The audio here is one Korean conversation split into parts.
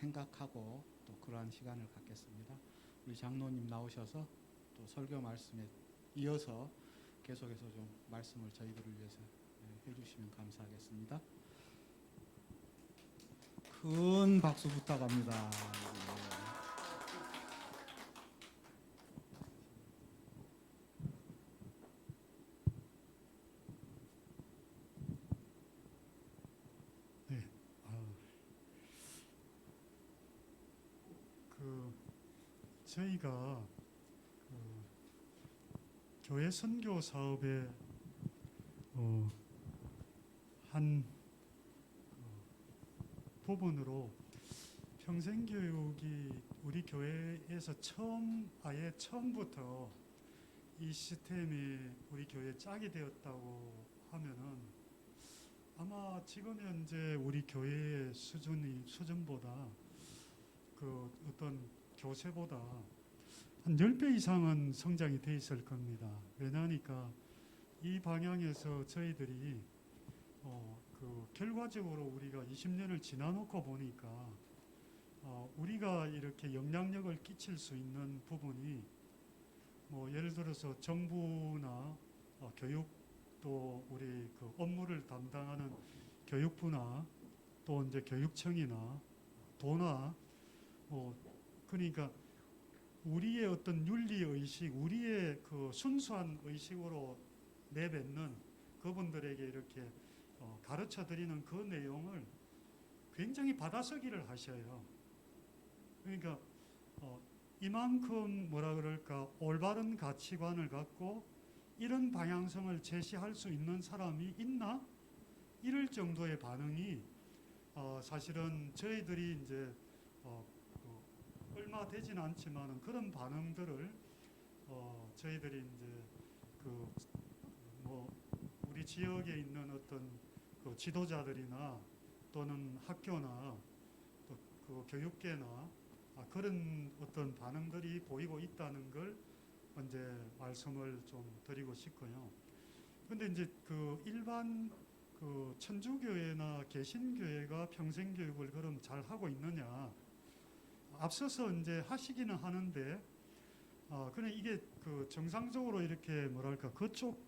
생각하고 또 그러한 시간을 갖겠습니다. 우리 장로님 나오셔서 또 설교 말씀에 이어서 계속해서 좀 말씀을 저희들을 위해서 해주시면 감사하겠습니다. 큰 박수 부탁합니다. 네, 저희가 교회 선교 사업의 한 부분으로 평생교육이 우리 교회에서 아예 처음부터 이 시스템이 우리 교회에 짝이 되었다고 하면은 아마 지금 현재 우리 교회의 수준보다 그 어떤 교세보다 한 10배 이상은 성장이 돼 있을 겁니다. 왜냐하니까 이 방향에서 저희들이 결과적으로 우리가 20년을 지나놓고 보니까 우리가 이렇게 영향력을 끼칠 수 있는 부분이 예를 들어서 정부나 교육 또 우리 그 업무를 담당하는 교육부나 또 이제 교육청이나 도나 그러니까 우리의 어떤 윤리 의식, 우리의 그 순수한 의식으로 내뱉는 그분들에게 이렇게 가르쳐 드리는 그 내용을 굉장히 받아쓰기를 하셔요. 그러니까 이만큼 뭐라 그럴까 올바른 가치관을 갖고 이런 방향성을 제시할 수 있는 사람이 있나? 이럴 정도의 반응이 사실은 저희들이 이제 얼마 되진 않지만은 그런 반응들을 저희들이 이제 우리 지역에 있는 어떤 그 지도자들이나 또는 학교나 또 그 교육계나 그런 어떤 반응들이 보이고 있다는 걸 이제 말씀을 좀 드리고 싶고요. 근데 이제 그 일반 그 천주교회나 개신교회가 평생교육을 그럼 잘 하고 있느냐? 앞서서 이제 하시기는 하는데, 그냥 이게 그 정상적으로 이렇게 뭐랄까 그쪽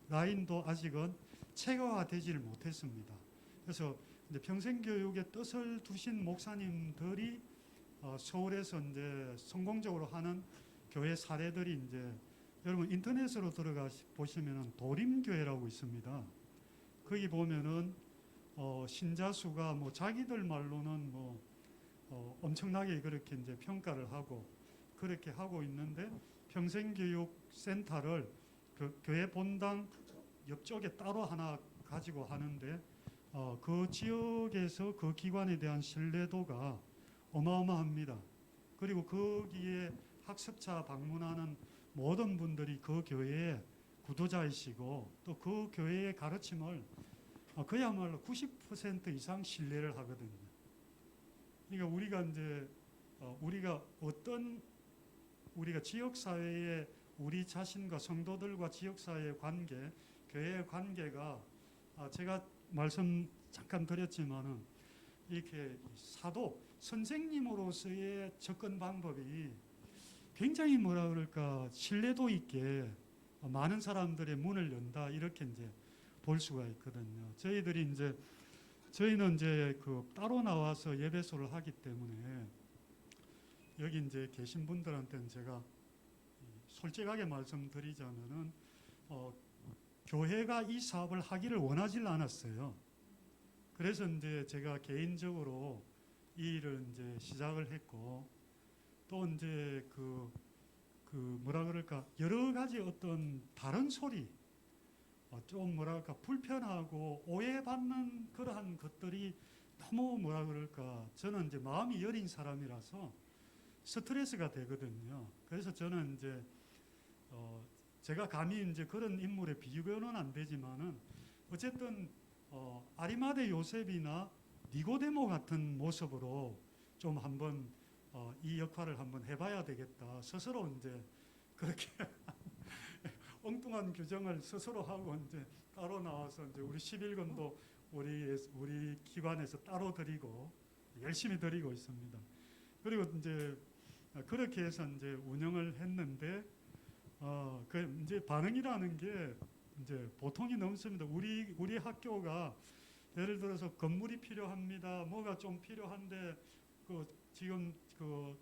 라인도 아직은 체계화되지를 못했습니다. 그래서 이제 평생교육의 뜻을 두신 목사님들이 서울에서 이제 성공적으로 하는 교회 사례들이 이제 여러분 인터넷으로 들어가 보시면은 도림교회라고 있습니다. 거기 보면은 신자 수가 자기들 말로는 엄청나게 그렇게 이제 평가를 하고 그렇게 하고 있는데 평생교육센터를 그 교회 본당 옆쪽에 따로 하나 가지고 하는데 그 지역에서 그 기관에 대한 신뢰도가 어마어마합니다. 그리고 거기에 학습자 방문하는 모든 분들이 그 교회의 구도자이시고 또 그 교회의 가르침을 그야말로 90% 이상 신뢰를 하거든요. 그러니까 우리가 이제 우리가 지역 사회의 우리 자신과 성도들과 지역 사회의 관계, 교회의 관계가 제가 말씀 잠깐 드렸지만은 이렇게 사도 선생님으로서의 접근 방법이 굉장히 뭐라 그럴까 신뢰도 있게 많은 사람들의 문을 연다 이렇게 이제 볼 수가 있거든요. 저희는 이제 그 따로 나와서 예배소를 하기 때문에 여기 이제 계신 분들한테는 제가 솔직하게 말씀드리자면은 교회가 이 사업을 하기를 원하질 않았어요. 그래서 이제 제가 개인적으로 이 일을 이제 시작을 했고 또 이제 그 뭐라 그럴까 여러 가지 어떤 다른 소리 좀 뭐랄까 불편하고 오해받는 그러한 것들이 너무 뭐라 그럴까 저는 이제 마음이 여린 사람이라서 스트레스가 되거든요. 그래서 저는 이제 제가 감히 이제 그런 인물에 비교는 안 되지만은 어쨌든 아리마대 요셉이나 니고데모 같은 모습으로 좀 한번 이 역할을 한번 해봐야 되겠다. 스스로 이제 그렇게 엉뚱한 규정을 스스로 하고 이제 따로 나와서 이제 우리 11권도 우리 기관에서 따로 드리고 열심히 드리고 있습니다. 그리고 이제 그렇게 해서 이제 운영을 했는데 그 이제 반응이라는 게 이제 보통이 넘습니다. 우리 학교가 예를 들어서 건물이 필요합니다. 뭐가 좀 필요한데 그 지금 그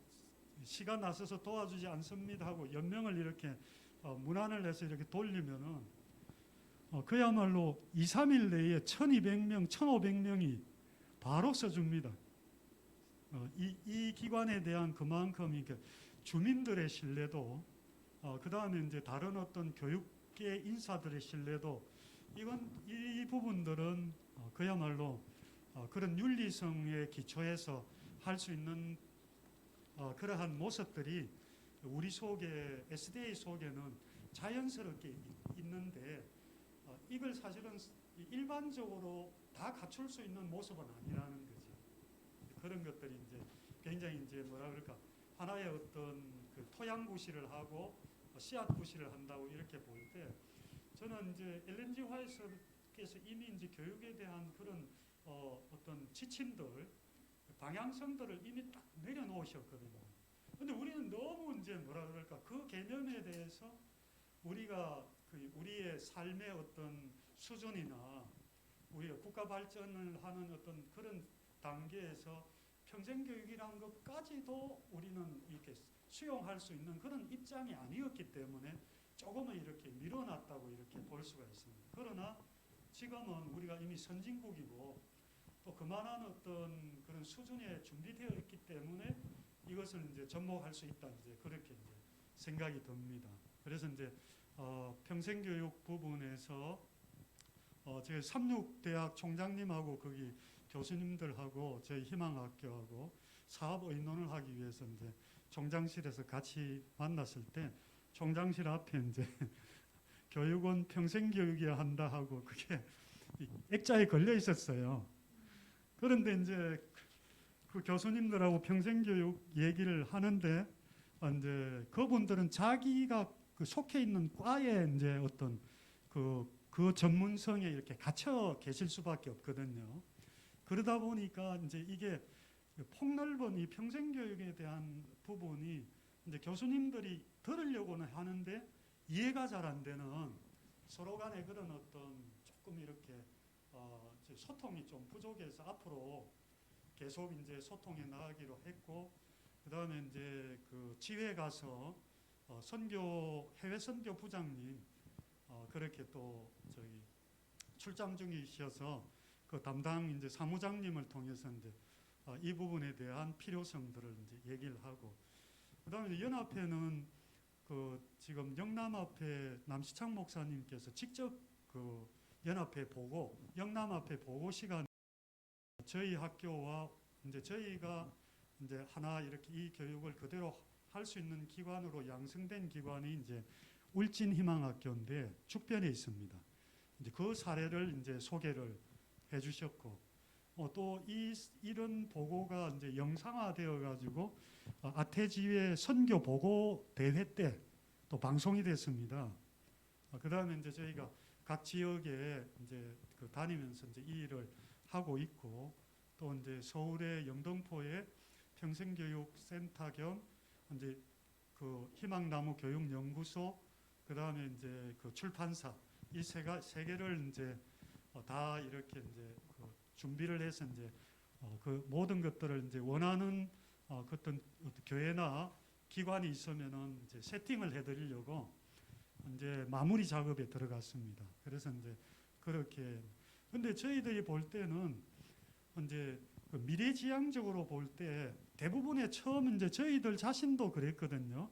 시간 나서서 도와주지 않습니다 하고 연명을 이렇게 문안을 내서 이렇게 돌리면은 그야말로 2, 3일 내에 1200명, 1500명이 바로 써줍니다. 이 기관에 대한 그만큼 이렇게 주민들의 신뢰도, 그 다음에 이제 다른 어떤 교육계 인사들의 신뢰도, 이 부분들은 그야말로 그런 윤리성의 기초에서 할 수 있는 그러한 모습들이 우리 속에 SDA 속에는 자연스럽게 있는데 이걸 사실은 일반적으로 다 갖출 수 있는 모습은 아니라는 거죠. 그런 것들이 이제 굉장히 이제 뭐라 그럴까 하나의 어떤 그 토양 구실을 하고 씨앗 구실을 한다고 이렇게 볼 때 저는 이제 LNG 화이트께서 이미 이제 교육에 대한 그런 어떤 지침들 방향성들을 이미 딱 내려놓으셨거든요. 근데 우리는 너무 이제 뭐라 그럴까 그 개념에 대해서 우리가 우리의 삶의 어떤 수준이나 우리가 국가 발전을 하는 어떤 그런 단계에서 평생교육이라는 것까지도 우리는 이렇게 수용할 수 있는 그런 입장이 아니었기 때문에 조금은 이렇게 밀어놨다고 이렇게 볼 수가 있습니다. 그러나 지금은 우리가 이미 선진국이고 또 그만한 어떤 그런 수준에 준비되어 있기 때문에 이것을 이제 접목할 수 있다 이제 그렇게 이제 생각이 듭니다. 그래서 이제 평생교육 부분에서 저희 삼육대학 총장님하고 거기 교수님들하고 저희 희망학교하고 사업 의논을 하기 위해서 이제 총장실에서 같이 만났을 때 총장실 앞에 이제 교육은 평생교육이야 한다 하고 그게 액자에 걸려 있었어요. 그런데 이제 그 교수님들하고 평생교육 얘기를 하는데 이제 그분들은 자기가 그 속해 있는 과에 이제 어떤 그 전문성에 이렇게 갇혀 계실 수밖에 없거든요. 그러다 보니까 이제 이게 폭넓은 이 평생교육에 대한 부분이 이제 교수님들이 들으려고는 하는데 이해가 잘 안 되는 서로 간의 그런 어떤 조금 이렇게 소통이 좀 부족해서 앞으로 계속 이제 소통해 나가기로 했고 그 다음에 이제 그 지회 가서 해외 선교 부장님 그렇게 또 저기 출장 중이셔서 그 담당 이제 사무장님을 통해서 이제 이 부분에 대한 필요성들을 이제 얘기를 하고 그다음에 연합회는 그 지금 영남합회 남시창 목사님께서 직접 그 연합회 보고 영남합회 보고 시간 저희 학교와 이제 저희가 이제 하나 이렇게 이 교육을 그대로 할 수 있는 기관으로 양성된 기관이 이제 울진희망학교인데 죽변에 있습니다. 이제 그 사례를 이제 소개를 해주셨고 또 이런 보고가 이제 영상화되어 가지고 아태지회 선교 보고 대회 때 또 방송이 됐습니다. 그 다음에 이제 저희가 각 지역에 이제 그 다니면서 이제 이 일을 하고 있고 또 이제 서울의 영등포에 평생교육센터 겸 이제 그 희망나무 교육연구소 그 다음에 이제 그 출판사 이 세 개를 이제 다 이렇게 이제 그 준비를 해서 이제 그 모든 것들을 이제 원하는 어떤 교회나 기관이 있으면은 이제 세팅을 해드리려고 이제 마무리 작업에 들어갔습니다. 그래서 이제 그렇게 근데 저희들이 볼 때는 이제 그 미래지향적으로 볼 때 대부분의 처음 이제 저희들 자신도 그랬거든요.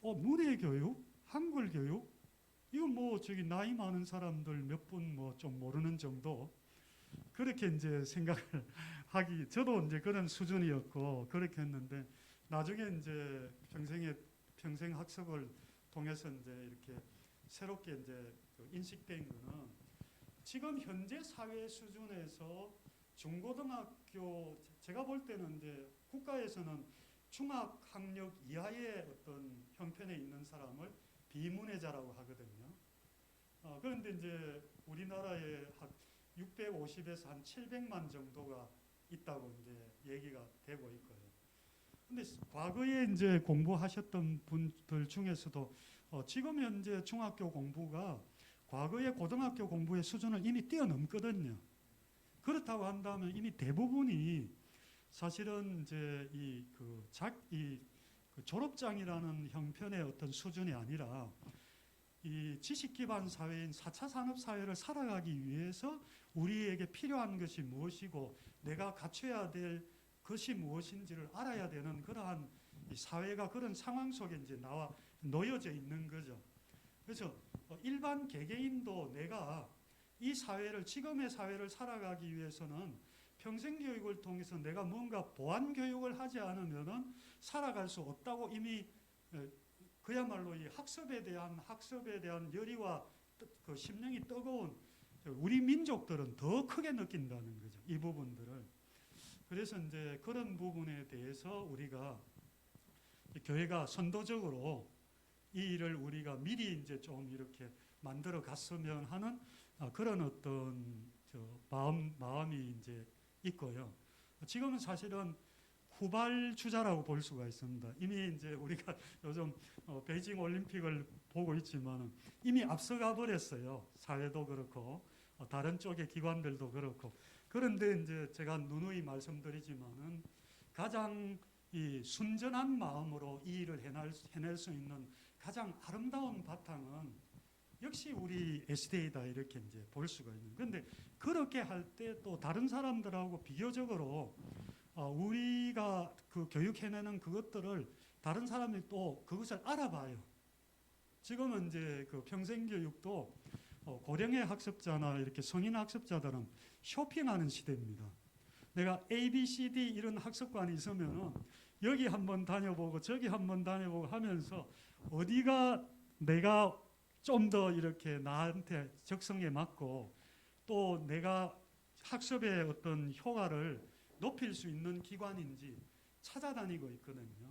문해교육, 한글교육 이거 뭐 저기 나이 많은 사람들 몇 분 뭐 좀 모르는 정도 그렇게 이제 생각을 하기 저도 이제 그런 수준이었고 그렇게 했는데 나중에 이제 평생 학습을 통해서 이제 이렇게 새롭게 이제 인식된 거는 지금 현재 사회 수준에서 중고등학교 제가 볼 때는 이제 국가에서는 중학학력 이하의 어떤 형편에 있는 사람을 비문해자라고 하거든요. 그런데 이제 우리나라에 650에서 한 700만 정도가 있다고 이제 얘기가 되고 있고요. 근데 과거에 이제 공부하셨던 분들 중에서도 지금 현재 중학교 공부가 과거의 고등학교 공부의 수준을 이미 뛰어넘거든요. 그렇다고 한다면 이미 대부분이 사실은 이제 그 졸업장이라는 형편의 어떤 수준이 아니라 이 지식 기반 사회인 4차 산업 사회를 살아가기 위해서 우리에게 필요한 것이 무엇이고 내가 갖춰야 될 것이 무엇인지를 알아야 되는 그러한 이 사회가 그런 상황 속에 이제 놓여져 있는 거죠. 그래서 일반 개개인도 내가 이 사회를 지금의 사회를 살아가기 위해서는 평생 교육을 통해서 내가 뭔가 보완 교육을 하지 않으면은 살아갈 수 없다고 이미 그야말로 이 학습에 대한 열의와 그 심령이 뜨거운 우리 민족들은 더 크게 느낀다는 거죠. 이 부분들을. 그래서 이제 그런 부분에 대해서 우리가 교회가 선도적으로 이 일을 우리가 미리 이제 좀 이렇게 만들어 갔으면 하는 그런 어떤 마음이 이제 있고요. 지금은 사실은 후발주자라고 볼 수가 있습니다. 이미 이제 우리가 요즘 베이징 올림픽을 보고 있지만 이미 앞서가 버렸어요. 사회도 그렇고 다른 쪽의 기관들도 그렇고. 그런데 이제 제가 누누이 말씀드리지만은 가장 이 순전한 마음으로 이 일을 해낼 수 있는 가장 아름다운 바탕은 역시 우리 SDA다 이렇게 이제 볼 수가 있는. 그런데 그렇게 할 때 또 다른 사람들하고 비교적으로 우리가 그 교육해내는 그것들을 다른 사람이 또 그것을 알아봐요. 지금은 이제 그 평생교육도 고령의 학습자나 이렇게 성인 학습자들은 쇼핑하는 시대입니다. 내가 A, B, C, D 이런 학습관이 있으면은 여기 한번 다녀보고 저기 한번 다녀보고 하면서 어디가 내가 좀 더 이렇게 나한테 적성에 맞고 또 내가 학습의 어떤 효과를 높일 수 있는 기관인지 찾아다니고 있거든요.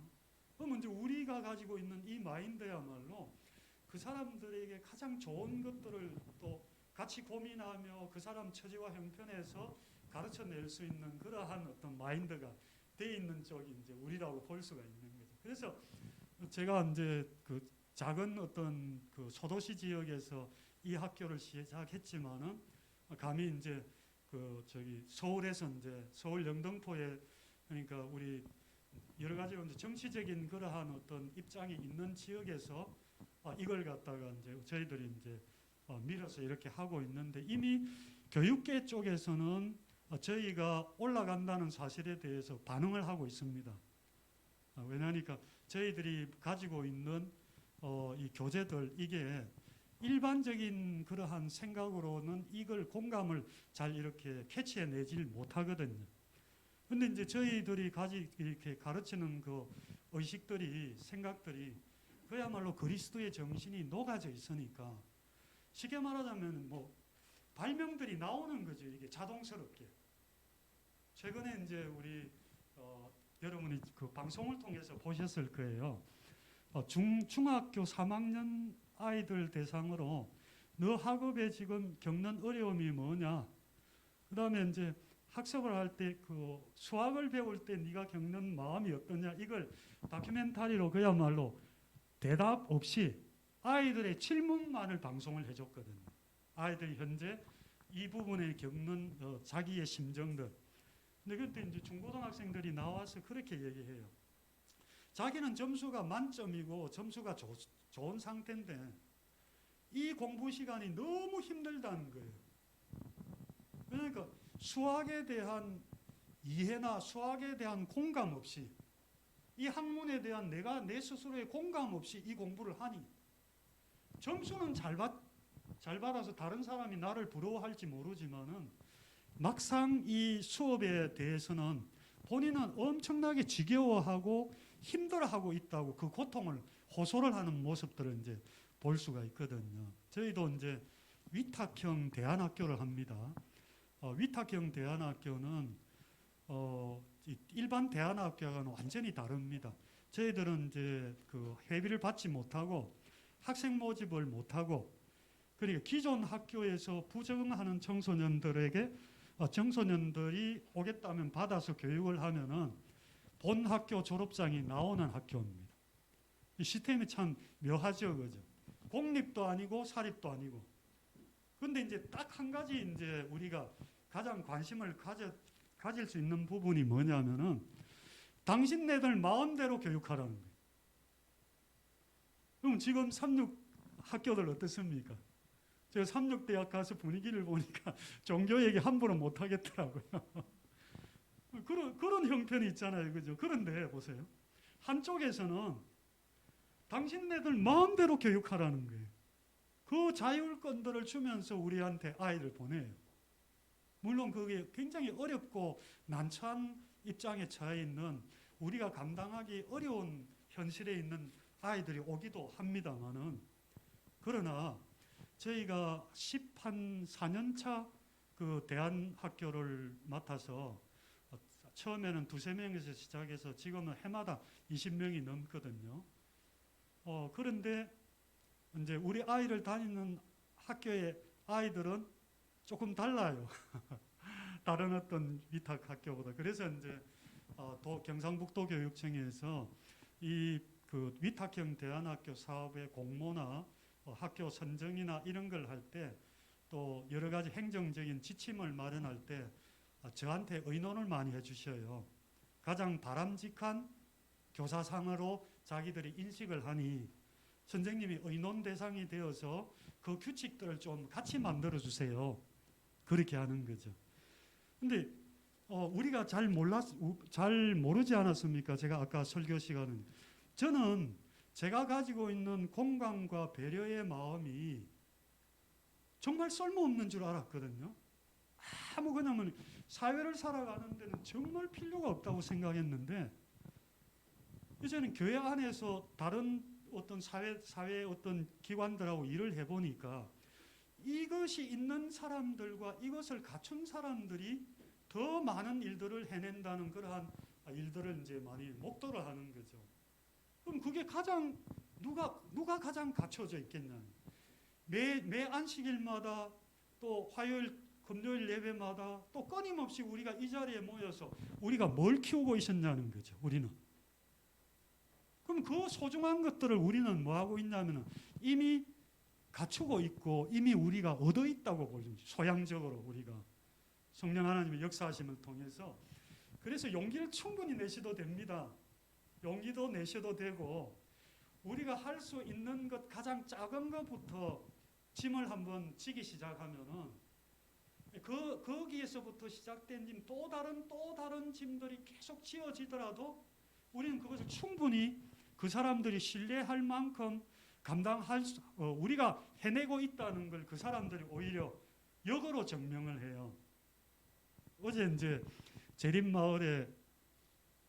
그러면 이제 우리가 가지고 있는 이 마인드야말로 그 사람들에게 가장 좋은 것들을 또 같이 고민하며 그 사람 처지와 형편에서 가르쳐낼 수 있는 그러한 어떤 마인드가 돼 있는 쪽이 이제 우리라고 볼 수가 있는 거죠. 그래서 제가 이제 그 작은 어떤 그 소도시 지역에서 이 학교를 시작했지만은 감히 이제 그 서울에서 이제 서울 영등포에 그러니까 우리 여러 가지 이제 정치적인 그러한 어떤 입장이 있는 지역에서 이걸 갖다가 이제 저희들이 이제 밀어서 이렇게 하고 있는데 이미 교육계 쪽에서는 저희가 올라간다는 사실에 대해서 반응을 하고 있습니다. 왜냐하니까 저희들이 가지고 있는 이 교재들 이게 일반적인 그러한 생각으로는 이걸 공감을 잘 이렇게 캐치해내질 못하거든요. 근데 이제 저희들이 이렇게 가르치는 그 의식들이 생각들이 그야말로 그리스도의 정신이 녹아져 있으니까 쉽게 말하자면 뭐 발명들이 나오는 거죠. 이게 자동스럽게. 최근에 이제 우리 여러분이 그 방송을 통해서 보셨을 거예요. 중학교 3학년 아이들 대상으로 너 학업에 지금 겪는 어려움이 뭐냐? 그다음에 이제 학습을 할 때 그 수학을 배울 때 네가 겪는 마음이 어떠냐? 이걸 다큐멘터리로 그야말로 대답 없이 아이들의 질문만을 방송을 해줬거든요. 아이들이 현재 이 부분에 겪는 자기의 심정들. 근데 그때 이제 중고등학생들이 나와서 그렇게 얘기해요. 자기는 점수가 만점이고 점수가 좋은 상태인데 이 공부 시간이 너무 힘들다는 거예요. 그러니까 수학에 대한 이해나 수학에 대한 공감 없이 이 학문에 대한 내 스스로의 공감 없이 이 공부를 하니 점수는 잘 받아서 다른 사람이 나를 부러워할지 모르지만은 막상 이 수업에 대해서는 본인은 엄청나게 지겨워하고 힘들어하고 있다고 그 고통을 호소를 하는 모습들을 이제 볼 수가 있거든요. 저희도 이제 위탁형 대안학교를 합니다. 위탁형 대안학교는 일반 대안학교와는 완전히 다릅니다. 저희들은 이제 그 회비를 받지 못하고 학생 모집을 못하고 그리고 기존 학교에서 부정하는 청소년들에게 청소년들이 오겠다면 받아서 교육을 하면은 본 학교 졸업장이 나오는 학교입니다. 이 시스템이 참 묘하죠, 그죠? 공립도 아니고 사립도 아니고. 근데 이제 딱 한 가지 이제 우리가 가장 관심을 가질 수 있는 부분이 뭐냐면은 당신네들 마음대로 교육하라는 거예요. 그럼 지금 삼육 학교들 어떻습니까? 제가 삼육대학 가서 분위기를 보니까 종교 얘기 함부로 못 하겠더라고요. 그런 형편이 있잖아요, 그죠? 그런데 보세요. 한쪽에서는 당신네들 마음대로 교육하라는 거예요. 그 자율권들을 주면서 우리한테 아이를 보내요. 물론 그게 굉장히 어렵고 난처한 입장에 처해 있는 우리가 감당하기 어려운 현실에 있는 아이들이 오기도 합니다만은, 그러나 저희가 14년 차 그 대안학교를 맡아서 처음에는 2~3명에서 시작해서 지금은 해마다 20명이 넘거든요. 그런데 이제 우리 아이를 다니는 학교의 아이들은 조금 달라요. 다른 어떤 위탁 학교보다. 그래서 이제 경상북도 교육청에서 이 그 위탁형 대안학교 사업의 공모나 학교 선정이나 이런 걸 할 때 또 여러 가지 행정적인 지침을 마련할 때 저한테 의논을 많이 해주셔요. 가장 바람직한 교사상으로 자기들이 인식을 하니 선생님이 의논 대상이 되어서 그 규칙들을 좀 같이 만들어 주세요. 그렇게 하는 거죠. 근데 우리가 잘 모르지 않았습니까? 제가 아까 설교 시간은 저는 제가 가지고 있는 공감과 배려의 마음이 정말 쓸모없는 줄 알았거든요. 그냥 사회를 살아가는 데는 정말 필요가 없다고 생각했는데 이제는 교회 안에서 다른 어떤 사회 어떤 기관들하고 일을 해보니까 이것이 있는 사람들과 이것을 갖춘 사람들이 더 많은 일들을 해낸다는 그러한 일들을 이제 많이 목도를 하는 거죠. 그럼 그게 가장 누가 가장 갖춰져 있겠냐? 매 안식일마다 또 화요일, 금요일 예배마다 또 끊임없이 우리가 이 자리에 모여서 우리가 뭘 키우고 있었냐는 거죠. 우리는. 그럼 그 소중한 것들을 우리는 뭐 하고 있냐면 이미 갖추고 있고 이미 우리가 얻어 있다고 보죠. 소양적으로 우리가 성령 하나님의 역사하심을 통해서. 그래서 용기를 충분히 내셔도 됩니다. 용기도 내셔도 되고 우리가 할 수 있는 것 가장 작은 것부터 짐을 한번 지기 시작하면은 거기에서부터 시작된 또 다른 짐들이 계속 지어지더라도 우리는 그것을 충분히 그 사람들이 신뢰할 만큼 우리가 해내고 있다는 걸 그 사람들이 오히려 역으로 증명을 해요. 어제 이제 재림마을에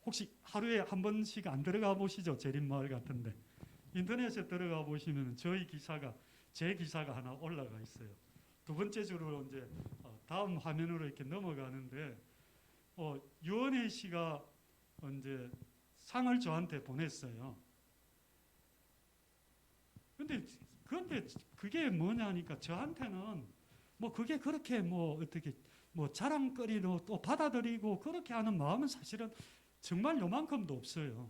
혹시 하루에 한 번씩 안 들어가 보시죠? 재림마을 같은데 인터넷에 들어가 보시면 제 기사가 하나 올라가 있어요. 두 번째 주로 이제 다음 화면으로 이렇게 넘어가는데 유원혜 씨가 이제 상을 저한테 보냈어요. 그런데 그게 뭐냐니까 저한테는 뭐 그게 그렇게 뭐 어떻게 뭐 자랑거리로 또 받아들이고 그렇게 하는 마음은 사실은 정말 요만큼도 없어요.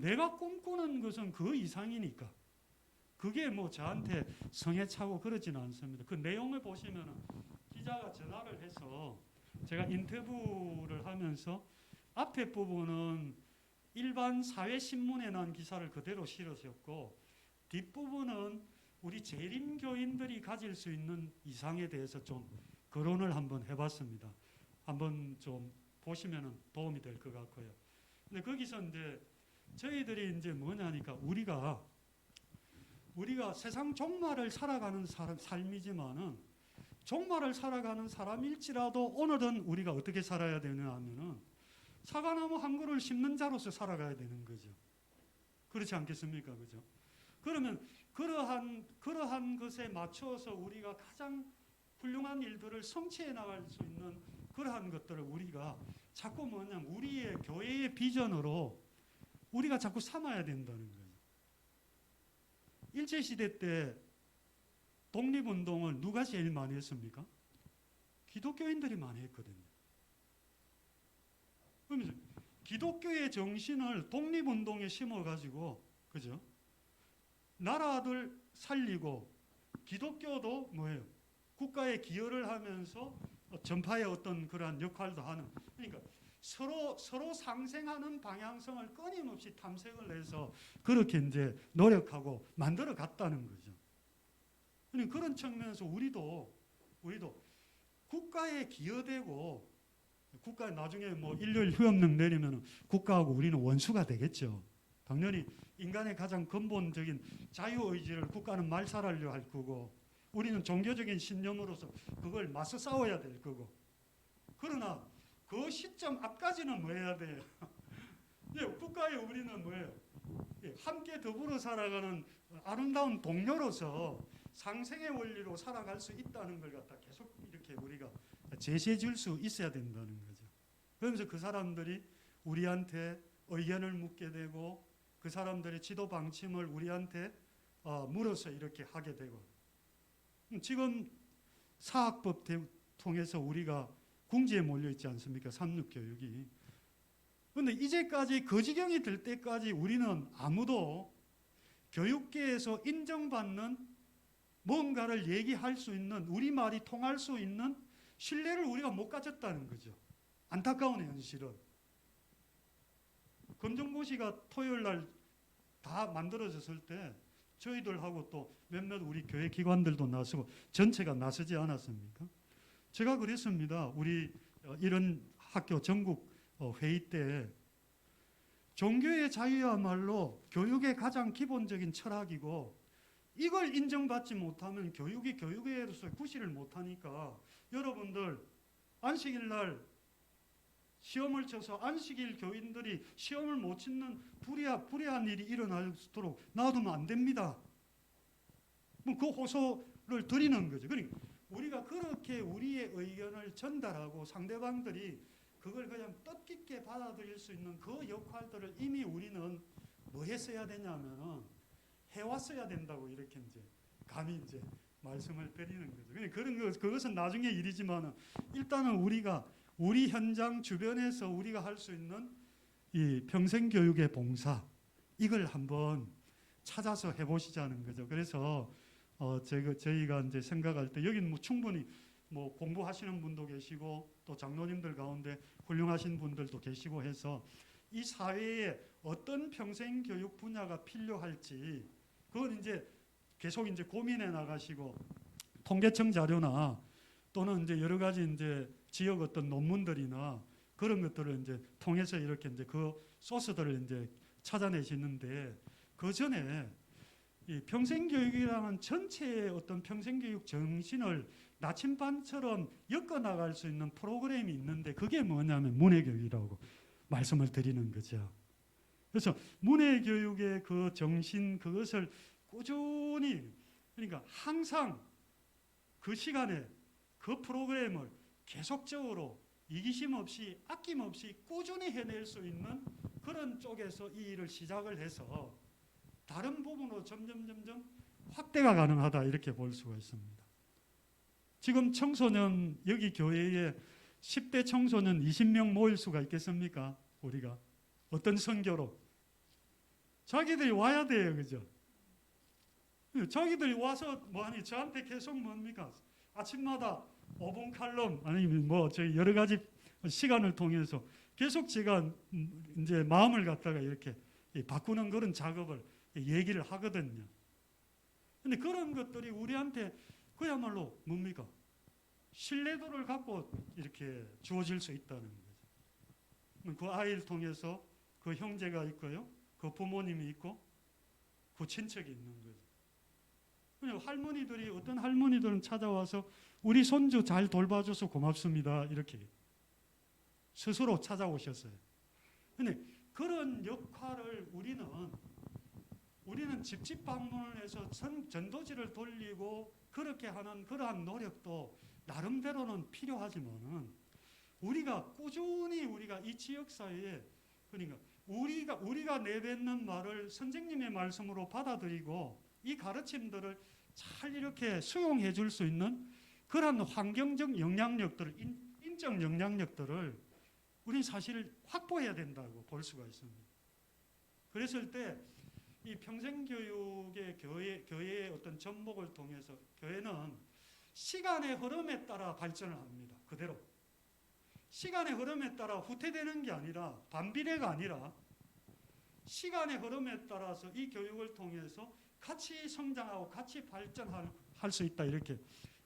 내가 꿈꾸는 것은 그 이상이니까 그게 뭐 저한테 성에 차고 그러지는 않습니다. 그 내용을 보시면 기자가 전화를 해서 제가 인터뷰를 하면서 앞에 부분은 일반 사회신문에 난 기사를 그대로 실으셨고 뒷부분은 우리 재림교인들이 가질 수 있는 이상에 대해서 좀 거론을 한번 해봤습니다. 한번 좀 보시면 도움이 될 것 같고요. 근데 거기서 이제 저희들이 이제 뭐냐니까 우리가 세상 종말을 살아가는 삶이지만은 종말을 살아가는 사람일지라도 오늘은 우리가 어떻게 살아야 되냐 하면은 사과나무 한 그루를 심는 자로서 살아가야 되는 거죠. 그렇지 않겠습니까? 그죠? 그러면 그러한 것에 맞춰서 우리가 가장 훌륭한 일들을 성취해 나갈 수 있는 그러한 것들을 우리가 자꾸 우리의 교회의 비전으로 우리가 자꾸 삼아야 된다는 거예요. 일제시대 때 독립운동을 누가 제일 많이 했습니까? 기독교인들이 많이 했거든요. 그러면 기독교의 정신을 독립운동에 심어가지고, 그죠? 나라들 살리고, 기독교도 뭐예요? 국가에 기여를 하면서 전파의 어떤 그러한 역할도 하는. 그러니까 서로 상생하는 방향성을 끊임없이 탐색을 해서 그렇게 이제 노력하고 만들어 갔다는 거죠. 그러니까 그런 측면에서 우리도 국가에 기여되고, 국가에 나중에 뭐 일요일 휴업령 내리면 국가하고 우리는 원수가 되겠죠. 당연히 인간의 가장 근본적인 자유의지를 국가는 말살하려 할 거고, 우리는 종교적인 신념으로서 그걸 맞서 싸워야 될 거고. 그러나 그 시점 앞까지는 뭐 해야 돼요? 국가에 우리는 뭐예요? 함께 더불어 살아가는 아름다운 동료로서 상생의 원리로 살아갈 수 있다는 걸 갖다 계속 이렇게 우리가 제시해 줄 수 있어야 된다는 거죠. 그러면서 그 사람들이 우리한테 의견을 묻게 되고, 그 사람들의 지도 방침을 우리한테 물어서 이렇게 하게 되고. 지금 사학법 통해서 우리가 궁지에 몰려 있지 않습니까? 삼육교육이. 그런데 이제까지 그 지경이 될 때까지 우리는 아무도 교육계에서 인정받는 뭔가를 얘기할 수 있는, 우리말이 통할 수 있는 신뢰를 우리가 못 가졌다는 거죠. 안타까운 현실은. 검정고시가 토요일 날 다 만들어졌을 때 저희들하고 또 몇몇 우리 교회 기관들도 나서고 전체가 나서지 않았습니까? 제가 그랬습니다. 우리 이런 학교 전국 회의 때 종교의 자유야말로 교육의 가장 기본적인 철학이고, 이걸 인정받지 못하면 교육이 교육으로서 구실을 못하니까 여러분들 안식일 날 시험을 쳐서 안식일 교인들이 시험을 못 치는 불의한 일이 일어나도록 놔두면 안 됩니다. 그 호소를 드리는 거죠. 그러니까 우리가 그렇게 우리의 의견을 전달하고 상대방들이 그걸 그냥 뜻깊게 받아들일 수 있는 그 역할들을 이미 우리는 뭐 했어야 되냐면은 해왔어야 된다고 이렇게 이제 감히 이제 말씀을 드리는 거죠. 그것은 나중에 일이지만 일단은 우리 현장 주변에서 우리가 할 수 있는 이 평생교육의 봉사, 이걸 한번 찾아서 해보시자는 거죠. 그래서 저희가 이제 생각할 때 여기는 뭐 충분히 뭐 공부하시는 분도 계시고 또 장로님들 가운데 훌륭하신 분들도 계시고 해서 이 사회에 어떤 평생교육 분야가 필요할지 그건 이제 계속 이제 고민해 나가시고, 통계청 자료나 또는 이제 여러 가지 이제 지역 어떤 논문들이나 그런 것들을 이제 통해서 이렇게 이제 그 소스들을 이제 찾아내시는데, 그 전에 이 평생교육이라는 전체의 어떤 평생교육 정신을 나침반처럼 엮어 나갈 수 있는 프로그램이 있는데, 그게 뭐냐면 문해교육이라고 말씀을 드리는 거죠. 그래서 문해교육의 그 정신, 그것을 꾸준히, 그러니까 항상 그 시간에 그 프로그램을 계속적으로 이기심 없이 아낌없이 꾸준히 해낼 수 있는 그런 쪽에서 이 일을 시작을 해서 다른 부분으로 점점 확대가 가능하다, 이렇게 볼 수가 있습니다. 지금 청소년, 여기 교회에 10대 청소년 20명 모일 수가 있겠습니까? 우리가 어떤 선교로? 자기들이 와야 돼요, 그죠? 자기들이 와서 뭐하니? 저한테 계속 뭡니까? 아침마다 5분 칼럼 아니면 뭐 저희 여러 가지 시간을 통해서 계속 제가 이제 마음을 갖다가 이렇게 바꾸는 그런 작업을 얘기를 하거든요. 근데 그런 것들이 우리한테 그야말로 뭡니까? 신뢰도를 갖고 이렇게 주어질 수 있다는 거죠. 그 아이를 통해서 그 형제가 있고요, 그 부모님이 있고, 그 친척이 있는 거죠. 할머니들이, 어떤 할머니들은 찾아와서 우리 손주 잘 돌봐줘서 고맙습니다, 이렇게 스스로 찾아오셨어요. 근데 그런 역할을 우리는 집집 방문을 해서 전도지를 돌리고 그렇게 하는 그러한 노력도 나름대로는 필요하지만은, 우리가 꾸준히 우리가 이 지역 사회에, 그러니까 우리가 내뱉는 말을 선생님의 말씀으로 받아들이고 이 가르침들을 잘 이렇게 수용해 줄 수 있는 그러한 환경적 영향력들을 인적 영향력들을 우리 사실 확보해야 된다고 볼 수가 있습니다. 그랬을 때 이 평생교육의 교회의 어떤 접목을 통해서 교회는 시간의 흐름에 따라 발전을 합니다. 그대로. 시간의 흐름에 따라 후퇴되는 게 아니라 반비례가 아니라 시간의 흐름에 따라서 이 교육을 통해서 같이 성장하고 같이 발전할 수 있다 이렇게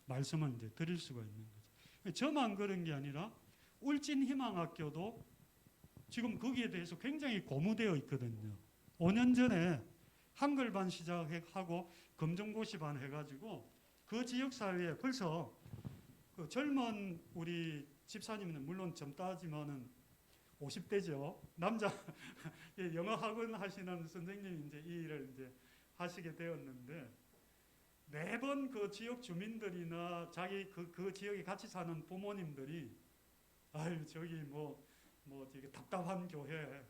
말씀을 이제 드릴 수가 있는 거죠. 저만 그런 게 아니라 울진희망학교도 지금 거기에 대해서 굉장히 고무되어 있거든요. 5년 전에 한글반 시작하고 검정고시반 해가지고 그 지역사회에 벌써 그 젊은 우리 집사님은 물론 젊다지만은 50대죠. 남자 영어 학원 하시는 선생님이 이제 이 일을 이제 하시게 되었는데 매번 그 지역 주민들이나 자기 그 지역에 같이 사는 부모님들이 아유 저기 뭐 되게 답답한 교회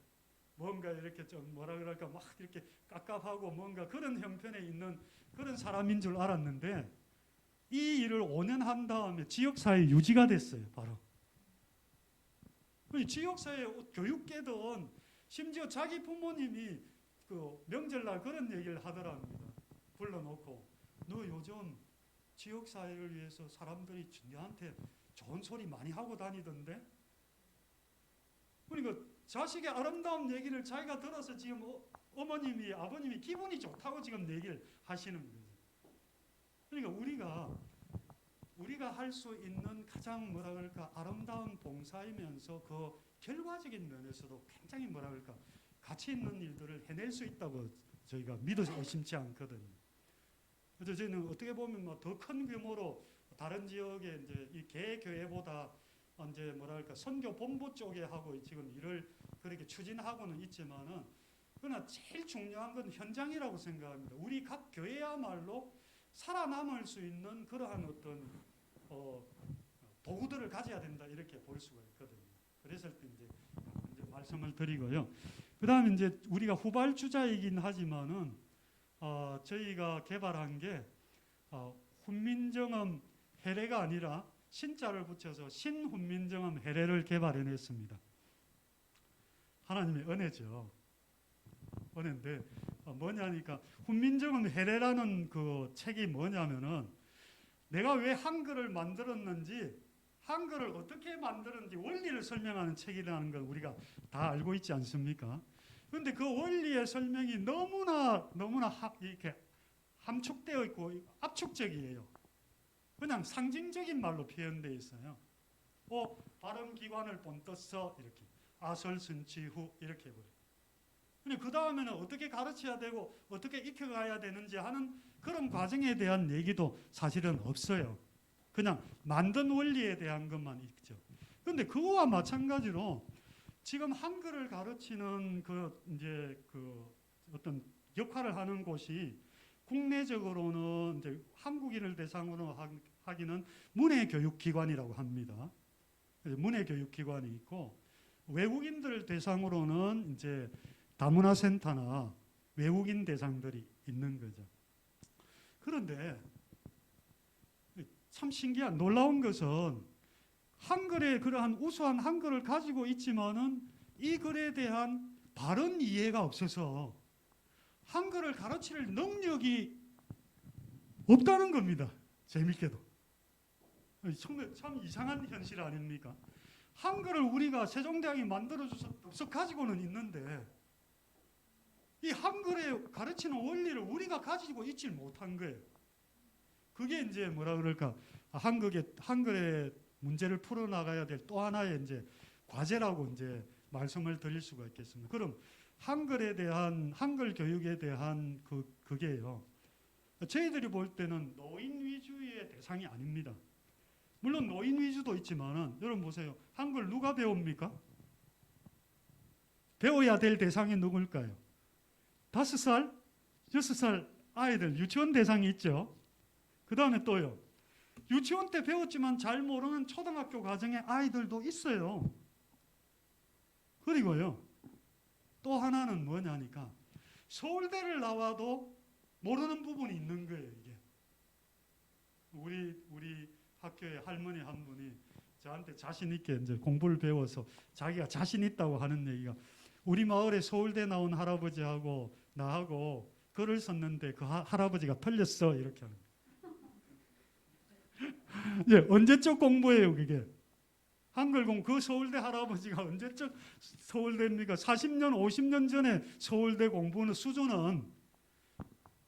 뭔가 이렇게 좀 뭐라 그럴까 막 이렇게 깝깝하고 뭔가 그런 형편에 있는 그런 사람인 줄 알았는데 이 일을 5년 한 다음에 지역사회 유지가 됐어요. 바로 지역사회 교육계든 심지어 자기 부모님이 그 명절날 그런 얘기를 하더랍니다. 불러놓고 너 요즘 지역사회를 위해서 사람들이 너한테 좋은 소리 많이 하고 다니던데. 그러니까 자식의 아름다운 얘기를 자기가 들어서 지금 어머님이 아버님이 기분이 좋다고 지금 얘기를 하시는 거예요. 그러니까 우리가 할 수 있는 가장 뭐라 그럴까 아름다운 봉사이면서 그 결과적인 면에서도 굉장히 뭐라 그럴까 가치 있는 일들을 해낼 수 있다고 저희가 믿어서 의심치 않거든요. 그래서 저희는 어떻게 보면 뭐 더 큰 규모로 다른 지역의 이제 이 개교회보다 이제 뭐랄까 선교 본부 쪽에 하고 지금 일을 그렇게 추진하고는 있지만은 그러나 제일 중요한 건 현장이라고 생각합니다. 우리 각 교회야말로 살아남을 수 있는 그러한 어떤 도구들을 가져야 된다 이렇게 볼 수가 있거든요. 그래서 이제 말씀을 드리고요. 그다음에 이제 우리가 후발주자이긴 하지만은 저희가 개발한 게 훈민정음 해례가 아니라 신자를 붙여서 신훈민정음 해례를 개발해냈습니다. 하나님의 은혜죠. 은혜인데 뭐냐니까 훈민정음 해례라는 그 책이 뭐냐면은 내가 왜 한글을 만들었는지 한글을 어떻게 만들었는지 원리를 설명하는 책이라는 걸 우리가 다 알고 있지 않습니까? 그런데 그 원리의 설명이 너무나 이렇게 함축되어 있고 압축적이에요. 그냥 상징적인 말로 표현되어 있어요. 발음기관을 본떠서 이렇게 아설순치후 이렇게 해버려요. 근데 그 다음에는 어떻게 가르쳐야 되고 어떻게 익혀가야 되는지 하는 그런 과정에 대한 얘기도 사실은 없어요. 그냥 만든 원리에 대한 것만 있죠. 그런데 그거와 마찬가지로 지금 한글을 가르치는 이제 어떤 역할을 하는 곳이 국내적으로는 이제 한국인을 대상으로 하기는 문해교육기관이라고 합니다. 문해교육기관이 있고 외국인들을 대상으로는 이제 다문화센터나 외국인 대상들이 있는 거죠. 그런데 참 신기한 놀라운 것은 한글의 그러한 우수한 한글을 가지고 있지만은 이 글에 대한 바른 이해가 없어서 한글을 가르칠 능력이 없다는 겁니다. 재밌게도. 참 이상한 현실 아닙니까? 한글을 우리가 세종대왕이 만들어줘서 가지고는 있는데 이 한글에 가르치는 원리를 우리가 가지고 있질 못한 거예요. 그게 이제 뭐라 그럴까 한글의 문제를 풀어나가야 될 또 하나의 이제 과제라고 이제 말씀을 드릴 수가 있겠습니다. 그럼 한글에 대한 한글 교육에 대한 그게요. 저희들이 볼 때는 노인 위주의 대상이 아닙니다. 물론 노인 위주도 있지만은 여러분 보세요. 한글 누가 배웁니까? 배워야 될 대상이 누굴까요? 5살, 6살 아이들 유치원 대상이 있죠. 그 다음에 또요. 유치원 때 배웠지만 잘 모르는 초등학교 과정의 아이들도 있어요. 그리고요. 또 하나는 뭐냐니까 서울대를 나와도 모르는 부분이 있는 거예요. 이게 우리 학교에 할머니 한 분이 저한테 자신 있게 이제 공부를 배워서 자기가 자신 있다고 하는 얘기가, 우리 마을에 서울대 나온 할아버지하고 나하고 글을 썼는데 그 할아버지가 틀렸어, 이렇게 하는 거예요. 이제 언제적 공부예요 그게? 한글 공부. 그 서울대 할아버지가 언제적 서울대입니까? 40년 50년 전에 서울대 공부는 수준은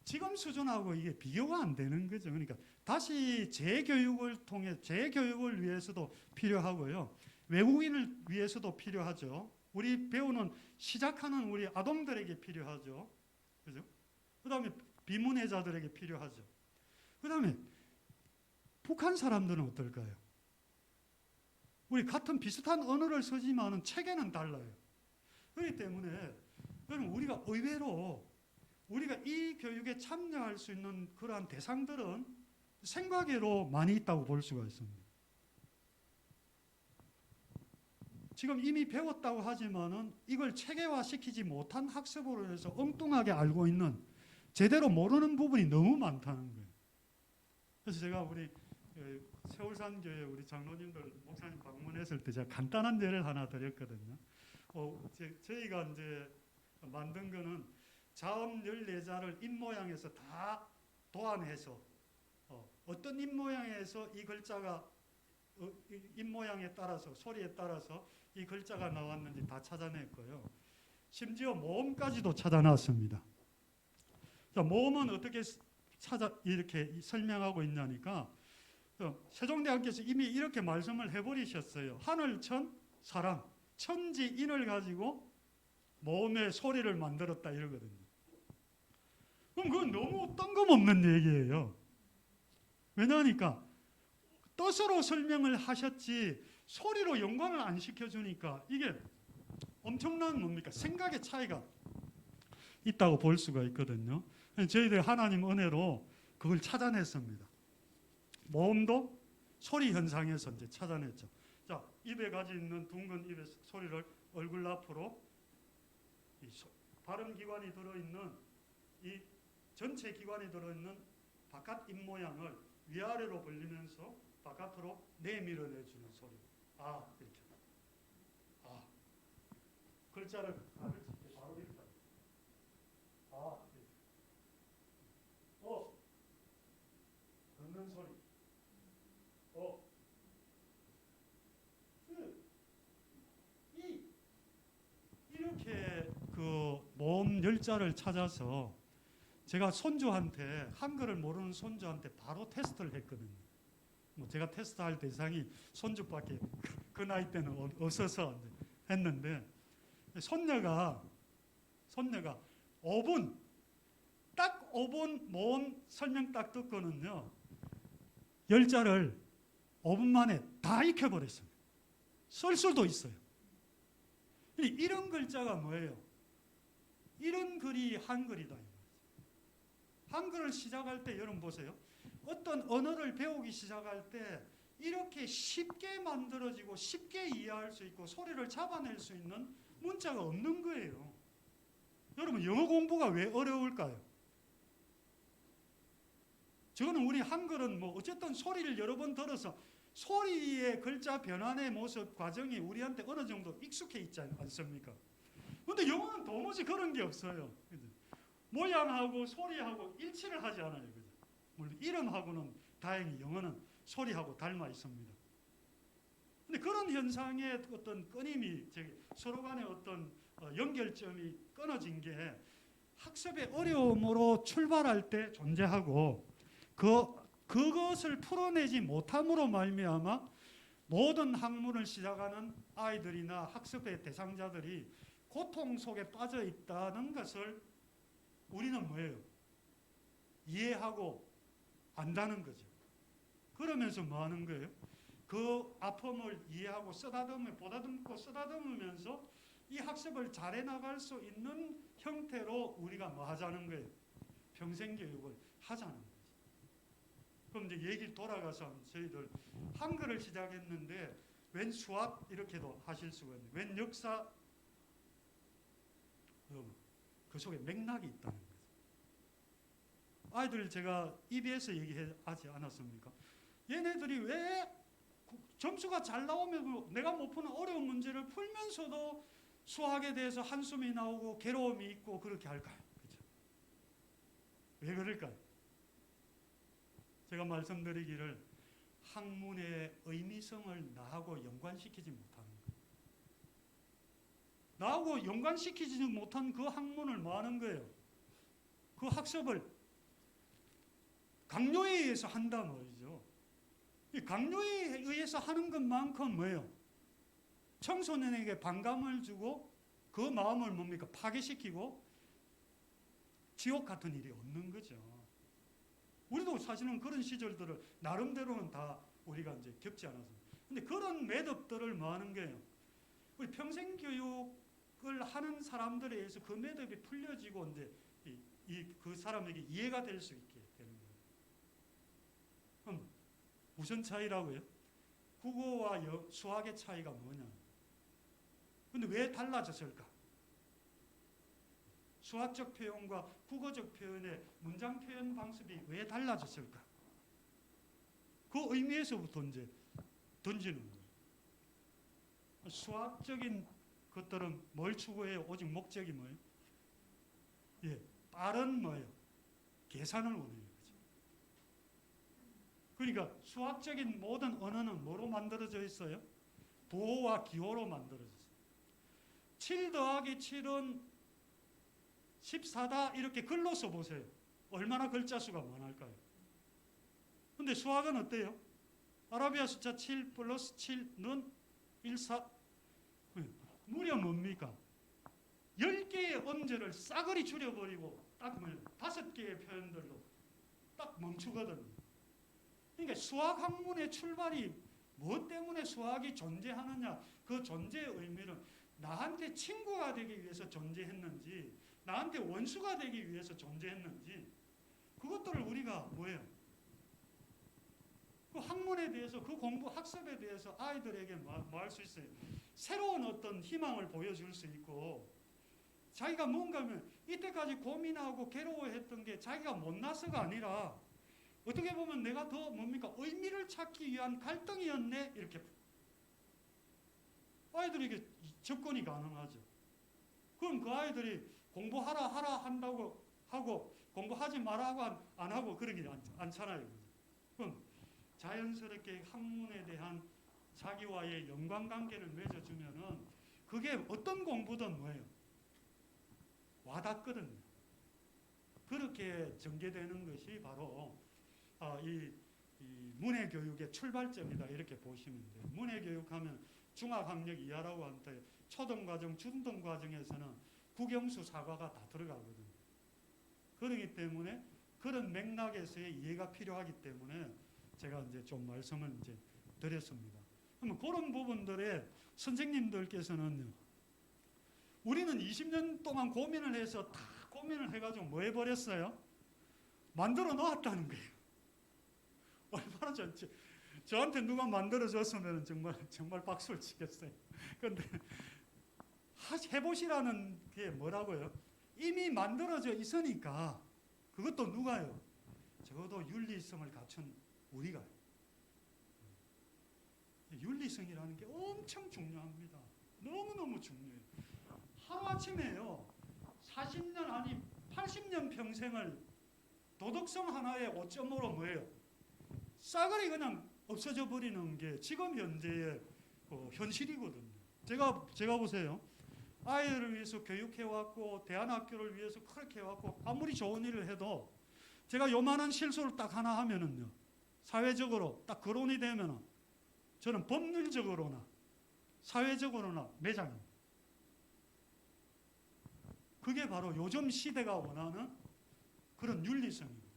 지금 수준하고 이게 비교가 안 되는 거죠. 그러니까 다시 재교육을 통해 재교육을 위해서도 필요하고요. 외국인을 위해서도 필요하죠. 우리 배우는 시작하는 우리 아동들에게 필요하죠. 그죠? 그다음에 비문해자들에게 필요하죠. 그다음에 북한 사람들은 어떨까요? 우리 같은 비슷한 언어를 쓰지만은 체계는 달라요. 그렇기 때문에 여러분, 우리가 의외로 우리가 이 교육에 참여할 수 있는 그러한 대상들은 생과계로 많이 있다고 볼 수가 있습니다. 지금 이미 배웠다고 하지만은 이걸 체계화시키지 못한 학습으로 해서 엉뚱하게 알고 있는, 제대로 모르는 부분이 너무 많다는 거예요. 그래서 제가 우리 세월산교회 우리 장로님들 목사님 방문했을 때 제가 간단한 예를 하나 드렸거든요. 저희가 이제 만든 거는 자음 14자를 입모양에서 다 도안해서 어떤 입모양에서 이 글자가 입모양에 따라서 소리에 따라서 이 글자가 나왔는지 다 찾아냈고요. 심지어 모음까지도 찾아놨습니다. 자, 모음은 어떻게 이렇게 설명하고 있냐니까, 세종대왕께서 이미 이렇게 말씀을 해버리셨어요. 하늘천 사람 천지인을 가지고 모음의 소리를 만들었다 이러거든요. 그럼 그건 너무 뜬금없는 얘기예요. 왜냐하니까 뜻으로 설명을 하셨지 소리로 연관을 안 시켜주니까 이게 엄청난 뭡니까? 생각의 차이가 있다고 볼 수가 있거든요. 저희들 하나님 은혜로 그걸 찾아냈습니다. 모음도 소리 현상에서 이제 찾아냈죠. 자, 입에 가지고 있는 둥근 입의 소리를 얼굴 앞으로 발음 기관이 들어있는 이 전체 기관이 들어있는 바깥 입 모양을 위아래로 벌리면서 바깥으로 내밀어내주는 소리. 아, 이렇게. 아, 글자를 바로 이렇게. 아, 이렇게. 듣는 소리. 이렇게 그 모음 10자를 찾아서 제가 손주한테, 한글을 모르는 손주한테 바로 테스트를 했거든요. 뭐 제가 테스트할 대상이 손주밖에 그 나이 때는 없어서 했는데, 손녀가 5분, 딱 5분 모음 설명 딱 듣고는요, 10자를 5분 만에 다 익혀버렸습니다. 쓸 수도 있어요. 이런 글자가 뭐예요? 이런 글이 한글이다. 한글을 시작할 때 여러분 보세요. 어떤 언어를 배우기 시작할 때 이렇게 쉽게 만들어지고 쉽게 이해할 수 있고 소리를 잡아낼 수 있는 문자가 없는 거예요. 여러분, 영어 공부가 왜 어려울까요? 저는 우리 한글은 뭐 어쨌든 소리를 여러 번 들어서 소리의 글자 변환의 모습 과정이 우리한테 어느 정도 익숙해 있지 않습니까? 그런데 영어는 도무지 그런 게 없어요. 모양하고 소리하고 일치를 하지 않아요. 물론 이름하고는 다행히 영어는 소리하고 닮아 있습니다. 근데 그런 현상의 어떤 끊임이, 서로 간의 어떤 연결점이 끊어진 게 학습의 어려움으로 출발할 때 존재하고, 그것을 풀어내지 못함으로 말미암아 모든 학문을 시작하는 아이들이나 학습의 대상자들이 고통 속에 빠져 있다는 것을 우리는 뭐예요? 이해하고 안다는 거죠. 그러면서 뭐 하는 거예요? 그 아픔을 이해하고 보다듬고 쓰다듬으면서 이 학습을 잘해 나갈 수 있는 형태로 우리가 뭐 하자는 거예요? 평생교육을 하자는 거예요. 그럼 이제 얘기를 돌아가서 저희들 한글을 시작했는데 웬 수학 이렇게도 하실 수가 있는데, 웬 역사, 여러분 그 속에 맥락이 있다는 거죠. 아이들 제가 EBS 얘기하지 않았습니까? 얘네들이 왜 점수가 잘 나오면 내가 못 푸는 어려운 문제를 풀면서도 수학에 대해서 한숨이 나오고 괴로움이 있고 그렇게 할까요? 그렇죠? 왜 그럴까요? 제가 말씀드리기를 학문의 의미성을 나하고 연관시키지 못하는 거예요. 나하고 연관시키지 못한 그 학문을 뭐 하는 거예요? 그 학습을 강요에 의해서 한다 말이죠. 이 강요에 의해서 하는 것만큼 뭐예요? 청소년에게 반감을 주고 그 마음을 뭡니까? 파괴시키고 지옥 같은 일이 없는 거죠. 우리도 사실은 그런 시절들을 나름대로는 다 우리가 이제 겪지 않았습니다. 근데 그런 매듭들을 뭐 하는 거예요? 우리 평생 교육을 하는 사람들에 의해서 그 매듭이 풀려지고 이제 그 사람에게 이해가 될 수 있게 되는 거예요. 그럼 무슨 차이라고요? 국어와 수학의 차이가 뭐냐? 근데 왜 달라졌을까? 수학적 표현과 국어적 표현의 문장 표현 방식이 왜 달라졌을까? 그 의미에서부터 이제 던지는 거예요. 수학적인 것들은 뭘 추구해요? 오직 목적이 뭐예요? 예, 빠른 뭐예요? 계산을 원해요. 그러니까 수학적인 모든 언어는 뭐로 만들어져 있어요? 부호와 기호로 만들어져 있어요. 7 더하기 7은 14다 이렇게 글로 써보세요. 얼마나 글자 수가 많을까요? 근데 수학은 어때요? 아라비아 숫자 7 플러스 7는 14. 무려 뭡니까? 10개의 언제를 싸그리 줄여버리고 딱 5개의 표현들로 딱 멈추거든요. 그러니까 수학 학문의 출발이 무엇 때문에 수학이 존재하느냐, 그 존재의 의미는 나한테 친구가 되기 위해서 존재했는지 나한테 원수가 되기 위해서 존재했는지 그것들을 우리가 뭐예요? 그 학문에 대해서 그 공부 학습에 대해서 아이들에게 뭐 할 수 있어요? 새로운 어떤 희망을 보여줄 수 있고 자기가 뭔가면 이때까지 고민하고 괴로워했던 게 자기가 못나서가 아니라 어떻게 보면 내가 더 뭡니까? 의미를 찾기 위한 갈등이었네. 이렇게 아이들에게 접근이 가능하죠. 그럼 그 아이들이 공부하라 한다고 하고 공부하지 말라고 안 하고 그러지 않잖아요. 그럼 자연스럽게 학문에 대한 자기와의 연관관계를 맺어주면은 그게 어떤 공부든 뭐예요? 와닿거든요. 그렇게 전개되는 것이 바로 이 문해교육의 출발점이다 이렇게 보시면 돼요. 문해교육하면 중학학력 이하라고 하는데 초등과정, 중등과정에서는 국영수 사과가 다 들어가거든요. 그렇기 때문에 그런 맥락에서의 이해가 필요하기 때문에 제가 이제 좀 말씀을 이제 드렸습니다. 그러면 그런 부분들에 선생님들께서는 우리는 20년 동안 고민을 해서 다 고민을 해가지고 뭐 해버렸어요? 만들어 놓았다는 거예요. 얼마나 저한테 누가 만들어줬으면 정말 박수를 치겠어요. 그런데 해보시라는 게 뭐라고요? 이미 만들어져 있으니까 그것도 누가요? 적어도 윤리성을 갖춘 우리가. 윤리성이라는 게 엄청 중요합니다. 너무너무 중요해요. 하루아침에요. 40년 아니 80년 평생을 도덕성 하나의 오점으로 뭐예요? 싸그리 그냥 없어져 버리는 게 지금 현재의 현실이거든요. 제가 보세요. 아이를 위해서 교육해왔고 대안학교를 위해서 그렇게 해왔고 아무리 좋은 일을 해도 제가 요만한 실수를 딱 하나 하면은요. 사회적으로 딱 거론이 되면은 저는 법률적으로나 사회적으로나 매장입니다. 그게 바로 요즘 시대가 원하는 그런 윤리성입니다.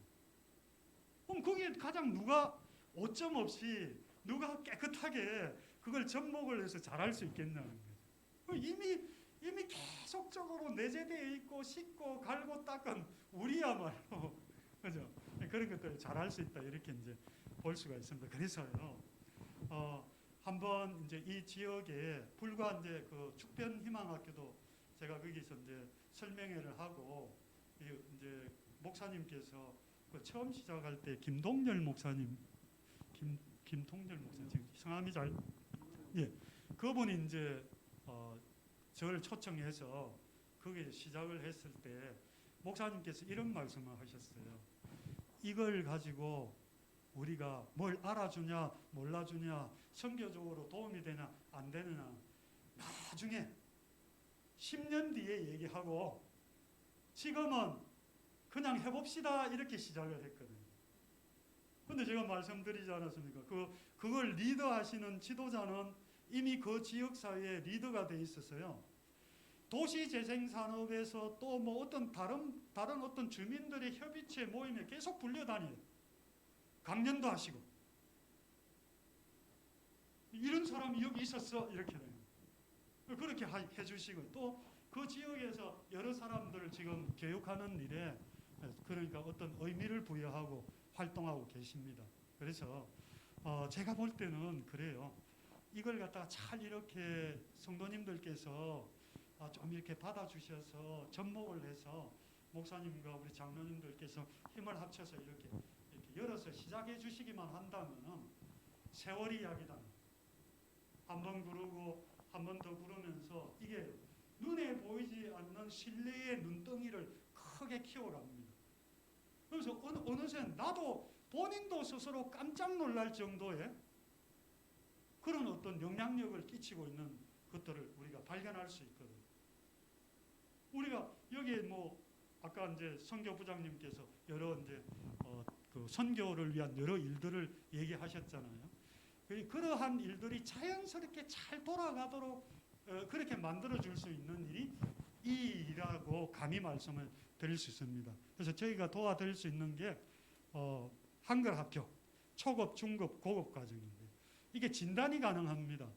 그럼 거기에 가장 누가 오점 없이 누가 깨끗하게 그걸 접목을 해서 잘할 수 있겠냐는 거죠. 이미 계속적으로 내재되어 있고 씻고 갈고 닦은 우리야말로 그죠? 그런 것들을 잘할 수 있다 이렇게 이제 볼 수가 있습니다. 그래서요. 한번 이제 이 지역에 불과 이제 그 축변희망학교도 제가 거기서 이제 설명회를 하고 이제 목사님께서 그 처음 시작할 때 김동열 목사님 김통절 목사 지금 성함이 잘 예, 그분이 이제 저를 초청해서 거기에 시작을 했을 때 목사님께서 이런 말씀을 하셨어요. 이걸 가지고 우리가 뭘 알아주냐 몰라주냐 선교적으로 도움이 되냐 안 되느냐 나중에 10년 뒤에 얘기하고 지금은 그냥 해봅시다 이렇게 시작을 했거든요. 근데 제가 말씀드리지 않았습니까? 그걸 리더하시는 지도자는 이미 그 지역사회에 리더가 돼 있었어요. 도시재생산업에서 또 뭐 어떤 다른 어떤 주민들의 협의체 모임에 계속 불려다녀요. 강연도 하시고. 이런 사람이 여기 있었어. 이렇게 돼요. 그렇게 해주시고 또 그 지역에서 여러 사람들을 지금 교육하는 일에 그러니까 어떤 의미를 부여하고 활동하고 계십니다. 그래서 제가 볼 때는 그래요. 이걸 갖다가 잘 이렇게 성도님들께서 좀 이렇게 받아주셔서 접목을 해서 목사님과 우리 장로님들께서 힘을 합쳐서 이렇게 열어서 시작해 주시기만 한다면 세월이 이야기다. 한 번 구르고 한 번 더 구르면서 이게 눈에 보이지 않는 신뢰의 눈덩이를 크게 키워갑니다. 그래서 어느새 나도 본인도 스스로 깜짝 놀랄 정도의 그런 어떤 영향력을 끼치고 있는 것들을 우리가 발견할 수 있거든요. 우리가 여기에 뭐 아까 이제 선교부장님께서 여러 이제 그 선교를 위한 여러 일들을 얘기하셨잖아요. 그러한 일들이 자연스럽게 잘 돌아가도록 그렇게 만들어 줄 수 있는 일이 이 일이라고 감히 말씀을 드릴 수 있습니다. 그래서 저희가 도와드릴 수 있는 게 한글 학교, 초급, 중급, 고급 과정인데 이게 진단이 가능합니다.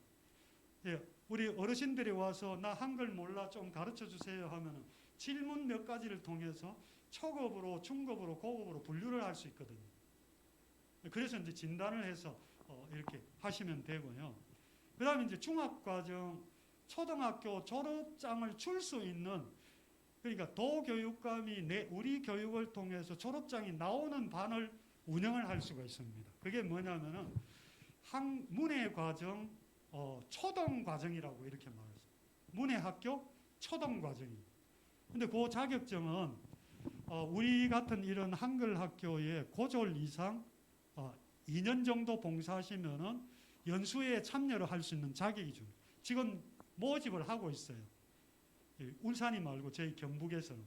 예, 우리 어르신들이 와서 나 한글 몰라 좀 가르쳐 주세요 하면은 질문 몇 가지를 통해서 초급으로, 중급으로, 고급으로 분류를 할 수 있거든요. 그래서 이제 진단을 해서 이렇게 하시면 되고요. 그다음에 이제 중학과정, 초등학교 졸업장을 줄 수 있는 그러니까 도교육감이 우리 교육을 통해서 졸업장이 나오는 반을 운영을 할 수가 있습니다. 그게 뭐냐면은 문해과정 초등과정이라고 이렇게 말하죠. 문해학교 초등과정이. 근데 그 자격증은 우리 같은 이런 한글 학교에 고졸 이상 2년 정도 봉사하시면은 연수회에 참여를 할 수 있는 자격이 줍니다. 지금 모집을 하고 있어요. 울산이 말고 저희 경북에서는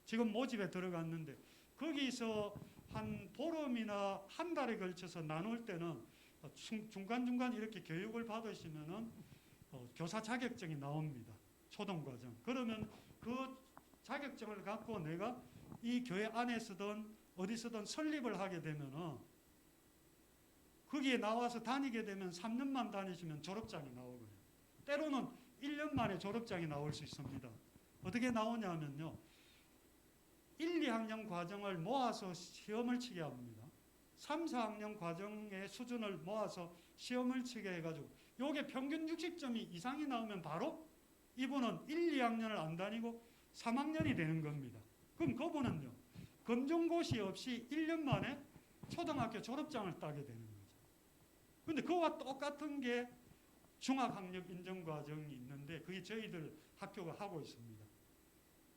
지금 모집에 들어갔는데 거기서 한 보름이나 한 달에 걸쳐서 나눌 때는 중간중간 이렇게 교육을 받으시면은 교사 자격증이 나옵니다. 초등과정. 그러면 그 자격증을 갖고 내가 이 교회 안에서든 어디서든 설립을 하게 되면은 거기에 나와서 다니게 되면 3년만 다니시면 졸업장이 나오거든요. 때로는 1년 만에 졸업장이 나올 수 있습니다. 어떻게 나오냐면요. 1, 2학년 과정을 모아서 시험을 치게 합니다. 3, 4학년 과정의 수준을 모아서 시험을 치게 해가지고 요게 평균 60점이 이상이 나오면 바로 이분은 1, 2학년을 안 다니고 3학년이 되는 겁니다. 그럼 그분은요. 검정고시 없이 1년 만에 초등학교 졸업장을 따게 되는 거죠. 근데 그와 똑같은 게 중학학력 인정과정이 있는데 그게 저희들 학교가 하고 있습니다.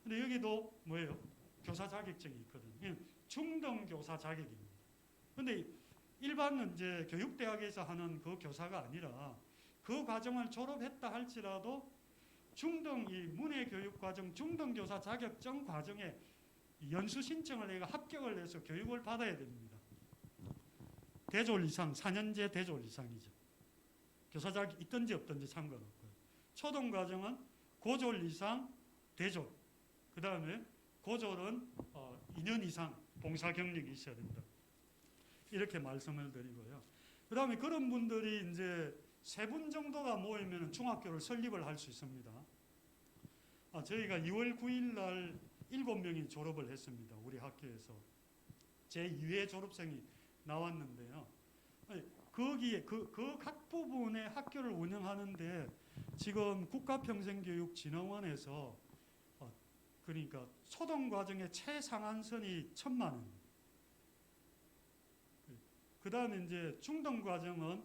근데 여기도 뭐예요? 교사 자격증이 있거든요. 중등교사 자격입니다. 근데 일반 이제 교육대학에서 하는 그 교사가 아니라 그 과정을 졸업했다 할지라도 중등 이 문해교육과정 중등교사 자격증 과정에 연수 신청을 해가 합격을 해서 교육을 받아야 됩니다. 대졸 이상, 4년제 대졸 이상이죠. 교사 자격 있든지 없든지 상관없고요. 초등과정은 고졸 이상 대졸. 그 다음에 고졸은 2년 이상 봉사 경력이 있어야 된다. 이렇게 말씀을 드리고요. 그 다음에 그런 분들이 이제 3분 정도가 모이면 중학교를 설립을 할 수 있습니다. 저희가 2월 9일 날 7명이 졸업을 했습니다. 우리 학교에서. 제2회 졸업생이 나왔는데요. 거기에 그 각 부분의 학교를 운영하는데 지금 국가평생교육진흥원에서 그러니까 초등과정의 최상한선이 1,000만 원. 그다음에 이제 중등 과정은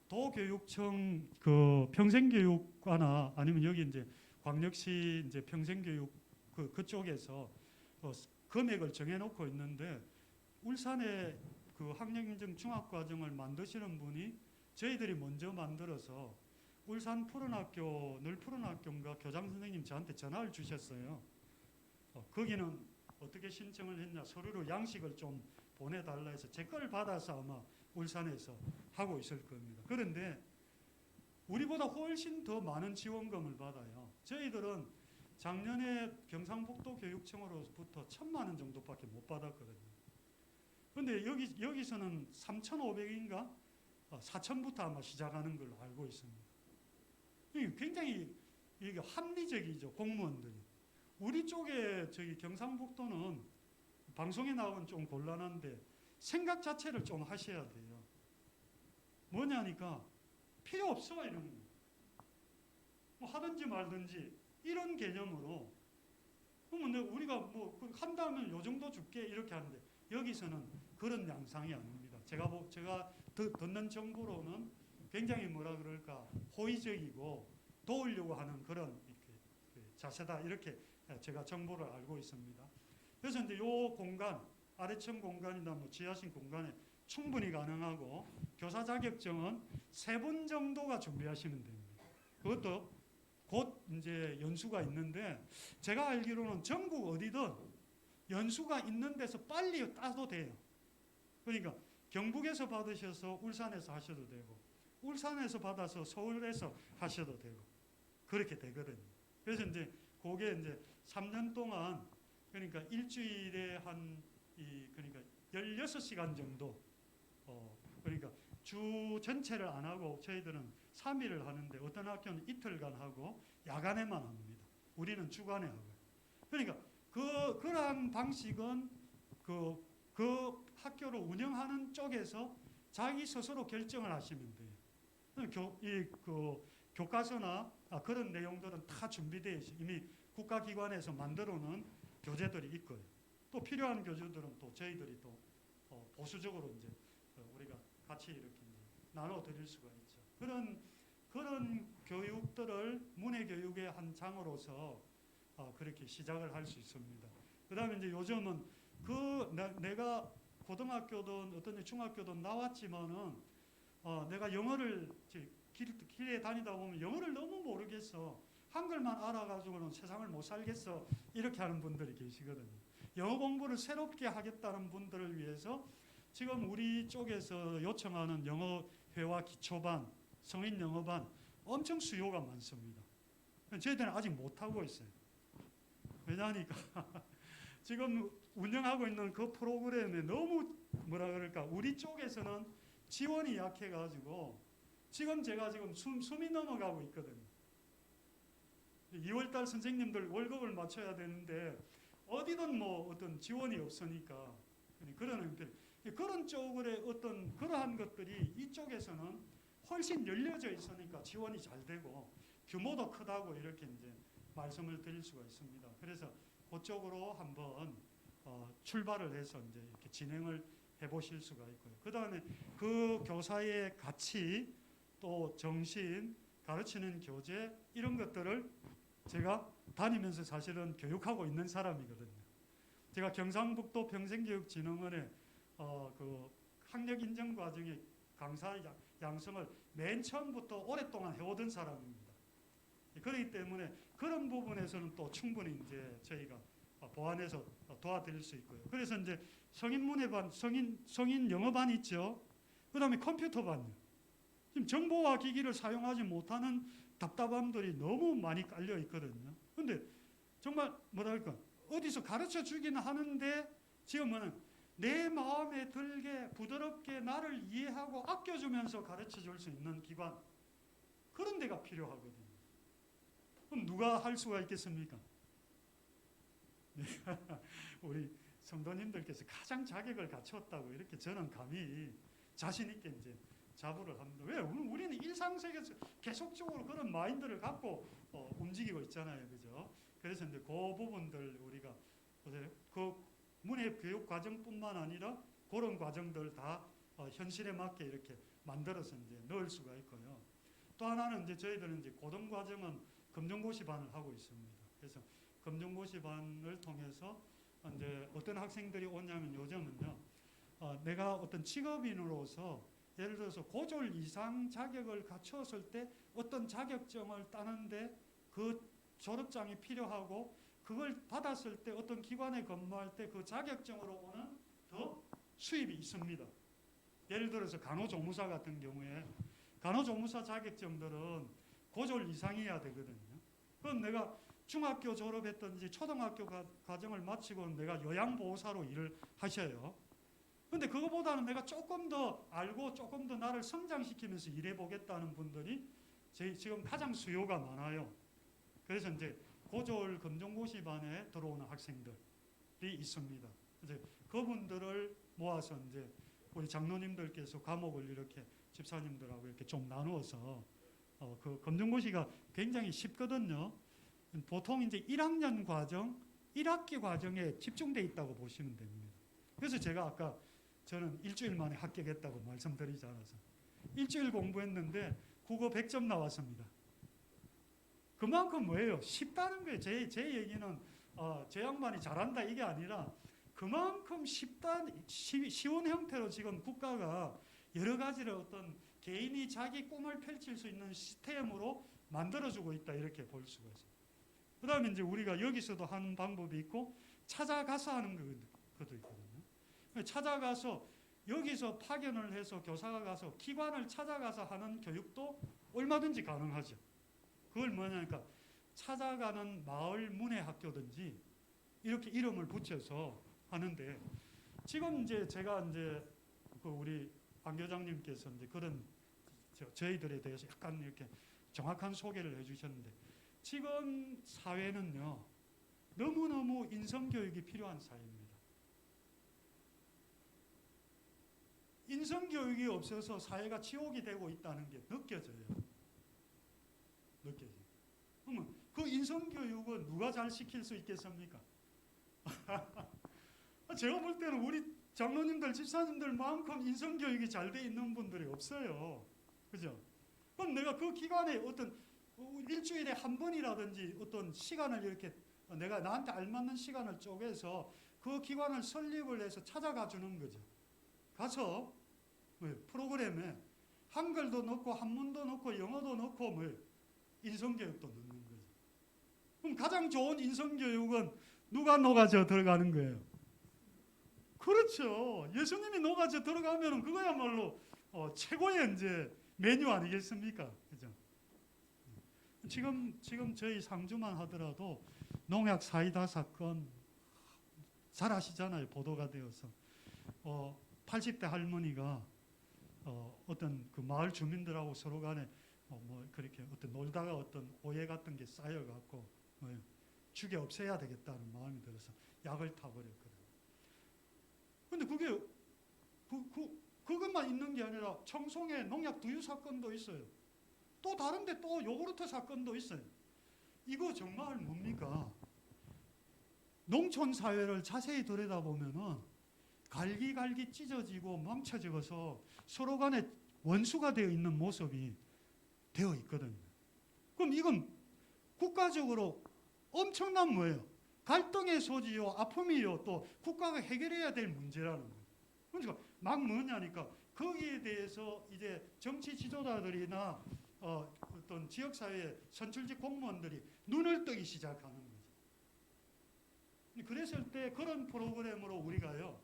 도교육청 그 평생교육과나 아니면 여기 이제 광역시 이제 평생교육 그쪽에서 금액을 정해놓고 있는데 울산에 그 학력인증 중학과정을 만드시는 분이 저희들이 먼저 만들어서 울산 푸른학교 늘 푸른학교인가 교장 선생님 저한테 전화를 주셨어요. 거기는 어떻게 신청을 했냐 서류로 양식을 좀 보내달라 해서 제 걸 받아서 아마 울산에서 하고 있을 겁니다. 그런데 우리보다 훨씬 더 많은 지원금을 받아요. 저희들은 작년에 경상북도 교육청으로부터 1,000만 원 정도밖에 못 받았거든요. 그런데 여기서는 3,500인가 4,000부터 아마 시작하는 걸로 알고 있습니다. 이게 굉장히 이게 합리적이죠, 공무원들이. 우리 쪽에 저기 경상북도는 방송에 나오면 좀 곤란한데 생각 자체를 좀 하셔야 돼요. 뭐냐니까 필요 없어 이런 거. 뭐 하든지 말든지 이런 개념으로 그러면 우리가 뭐 한다면 요 정도 줄게 이렇게 하는데 여기서는 그런 양상이 아닙니다. 제가 듣는 정보로는 굉장히 뭐라 그럴까 호의적이고 도우려고 하는 그런 자세다 이렇게 제가 정보를 알고 있습니다. 그래서 이제 요 공간 아래층 공간이나 뭐 지하실 공간에 충분히 가능하고 교사 자격증은 3분 정도가 준비하시면 됩니다. 그것도 곧 이제 연수가 있는데 제가 알기로는 전국 어디든 연수가 있는 데서 빨리 따도 돼요. 그러니까 경북에서 받으셔서 울산에서 하셔도 되고 울산에서 받아서 서울에서 하셔도 되고 그렇게 되거든요. 그래서 이제 그게 이제 3년 동안 그러니까 일주일에 그러니까 16시간 정도 그러니까 주 전체를 안 하고 저희들은 3일을 하는데 어떤 학교는 이틀간 하고 야간에만 합니다. 우리는 주간에 하고요. 그러니까 그러한 방식은 그 학교를 운영하는 쪽에서 자기 스스로 결정을 하시면 돼요. 교과서나 그런 내용들은 다 준비되어 있어요. 이미 국가기관에서 만들어 놓은 교재들이 있고요. 또 필요한 교재들은 또 저희들이 또 보수적으로 이제 우리가 같이 이렇게 나눠 드릴 수가 있죠. 그런 교육들을 문해교육의 한 장으로서 그렇게 시작을 할 수 있습니다. 그다음에 이제 요즘은 내가 고등학교든 어떤 중학교든 나왔지만은 내가 영어를 길에 다니다 보면 영어를 너무 모르겠어. 한글만 알아가지고는 세상을 못 살겠어. 이렇게 하는 분들이 계시거든요. 영어 공부를 새롭게 하겠다는 분들을 위해서 지금 우리 쪽에서 요청하는 영어회화 기초반, 성인 영어반 엄청 수요가 많습니다. 저희들은 아직 못하고 있어요. 왜냐하니까 지금 운영하고 있는 그 프로그램에 너무 뭐라 그럴까 우리 쪽에서는 지원이 약해가지고 지금 제가 숨이 넘어가고 있거든요. 2월달 선생님들 월급을 맞춰야 되는데 어디든 뭐 어떤 지원이 없으니까 그런 쪽으로 어떤 그러한 것들이 이쪽에서는 훨씬 열려져 있으니까 지원이 잘 되고 규모도 크다고 이렇게 이제 말씀을 드릴 수가 있습니다. 그래서 그쪽으로 한번 출발을 해서 이제 이렇게 진행을 해보실 수가 있고요. 그 다음에 그 교사의 가치 또 정신 가르치는 교재 이런 것들을 제가 다니면서 사실은 교육하고 있는 사람이거든요. 제가 경상북도 평생교육진흥원의 그 학력 인정 과정의 강사 양성을 맨 처음부터 오랫동안 해오던 사람입니다. 그렇기 때문에 그런 부분에서는 또 충분히 이제 저희가 보완해서 도와드릴 수 있고요. 그래서 이제 성인 문해반, 성인 영어반 있죠. 그다음에 컴퓨터반요. 지금 정보화 기기를 사용하지 못하는 답답함들이 너무 많이 깔려 있거든요. 그런데 정말 뭐랄까 어디서 가르쳐 주기는 하는데 지금은 내 마음에 들게 부드럽게 나를 이해하고 아껴주면서 가르쳐 줄 수 있는 기관 그런 데가 필요하거든요. 그럼 누가 할 수가 있겠습니까? 우리 성도님들께서 가장 자격을 갖췄다고 이렇게 저는 감히 자신 있게 이제 자부를 합니다. 왜? 우리는 일상생활에서 계속적으로 그런 마인드를 갖고 움직이고 있잖아요, 그죠? 그래서 이제 그 부분들 우리가 보세요. 그 문해 교육 과정뿐만 아니라 그런 과정들 다 현실에 맞게 이렇게 만들어서 이제 넣을 수가 있고요. 또 하나는 이제 저희들은 이제 고등 과정은 검정고시반을 하고 있습니다. 그래서 검정고시반을 통해서 이제 어떤 학생들이 오냐면 요즘은요, 내가 어떤 직업인으로서 예를 들어서 고졸 이상 자격을 갖추었을 때 어떤 자격증을 따는데 그 졸업장이 필요하고 그걸 받았을 때 어떤 기관에 근무할 때 그 자격증으로 오는 더 수입이 있습니다. 예를 들어서 간호조무사 같은 경우에 간호조무사 자격증들은 고졸 이상이어야 되거든요. 그럼 내가 중학교 졸업했든지 초등학교 과정을 마치고 내가 요양보호사로 일을 하셔요. 근데 그거보다는 내가 조금 더 알고 조금 더 나를 성장시키면서 일해보겠다는 분들이 지금 가장 수요가 많아요. 그래서 이제 고졸 검정고시반에 들어오는 학생들이 있습니다. 이제 그분들을 모아서 이제 우리 장로님들께서 과목을 이렇게 집사님들하고 이렇게 좀 나누어서 그 검정고시가 굉장히 쉽거든요. 보통 이제 1학년 과정, 1학기 과정에 집중돼 있다고 보시면 됩니다. 그래서 제가 아까 저는 일주일 만에 합격했다고 말씀드리지 않아서 일주일 공부했는데 국어 100점 나왔습니다. 그만큼 뭐예요? 쉽다는 거예요. 제 얘기는 제 양반이 잘한다 이게 아니라 그만큼 쉬운 형태로 지금 국가가 여러 가지를 어떤 개인이 자기 꿈을 펼칠 수 있는 시스템으로 만들어주고 있다 이렇게 볼 수가 있어요. 그 다음에 이제 우리가 여기서도 하는 방법이 있고 찾아가서 하는 것도 있거든요. 찾아가서 여기서 파견을 해서 교사가 가서 기관을 찾아가서 하는 교육도 얼마든지 가능하죠. 그걸 뭐냐니까 찾아가는 마을 문예 학교든지 이렇게 이름을 붙여서 하는데 지금 이제 제가 이제 그 우리 안 교장님께서 이제 그런 저희들에 대해서 약간 이렇게 정확한 소개를 해주셨는데 지금 사회는요 너무너무 인성교육이 필요한 사회입니다. 인성교육이 없어서 사회가 지옥이 되고 있다는 게 느껴져요. 그러면 그 인성교육은 누가 잘 시킬 수 있겠습니까? 제가 볼 때는 우리 장로님들, 집사님들만큼 인성교육이 잘 돼 있는 분들이 없어요. 그죠? 그럼 내가 그 기간에 어떤 일주일에 한 번이라든지 어떤 시간을 이렇게 내가 나한테 알맞는 시간을 쪼개서 그 기관을 설립을 해서 찾아가 주는 거죠. 가서 프로그램에 한글도 넣고 한문도 넣고 영어도 넣고 인성교육도 넣는 거죠. 그럼 가장 좋은 인성교육은 누가 녹아져 들어가는 거예요? 그렇죠. 예수님이 녹아져 들어가면 그거야말로 최고의 이제 메뉴 아니겠습니까? 그죠? 지금 저희 상주만 하더라도 농약 사이다 사건 잘 아시잖아요. 보도가 되어서 80대 할머니가 어떤 그 마을 주민들하고 서로 간에 뭐 그렇게 어떤 놀다가 어떤 오해 같은 게 쌓여갖고 죽여 없애야 되겠다는 마음이 들어서 약을 타버렸거든요. 근데 그게 그것만 있는 게 아니라 청송에 농약 두유 사건도 있어요. 또 다른데 또 요구르트 사건도 있어요. 이거 정말 뭡니까? 농촌 사회를 자세히 들여다보면은 갈기갈기 찢어지고 망쳐져서 서로 간에 원수가 되어 있는 모습이 되어 있거든요. 그럼 이건 국가적으로 엄청난 뭐예요? 갈등의 소지요, 아픔이요, 또 국가가 해결해야 될 문제라는 거예요. 그러니까 막 뭐냐니까 거기에 대해서 이제 정치 지도자들이나 어떤 지역사회 선출직 공무원들이 눈을 뜨기 시작하는 거죠. 그랬을 때 그런 프로그램으로 우리가요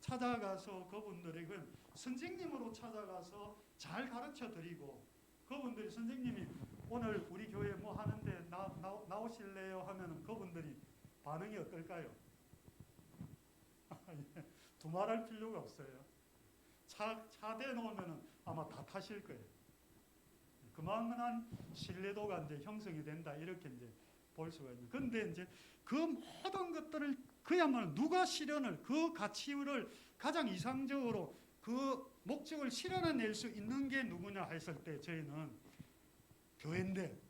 찾아가서 그분들에게 선생님으로 찾아가서 잘 가르쳐 드리고 그분들이 선생님이 오늘 우리 교회 뭐 하는데 나오실래요 하면은 그분들이 반응이 어떨까요? 두말할 필요가 없어요. 차 대놓으면 아마 다 타실 거예요. 그만한 신뢰도가 이제 형성이 된다 이렇게 이제 볼 수가 있는. 그런데 이제 그 모든 것들을 그야말로 누가 실현을 그 가치를 가장 이상적으로 그 목적을 실현해낼 수 있는 게 누구냐 했을 때 저희는 교회인데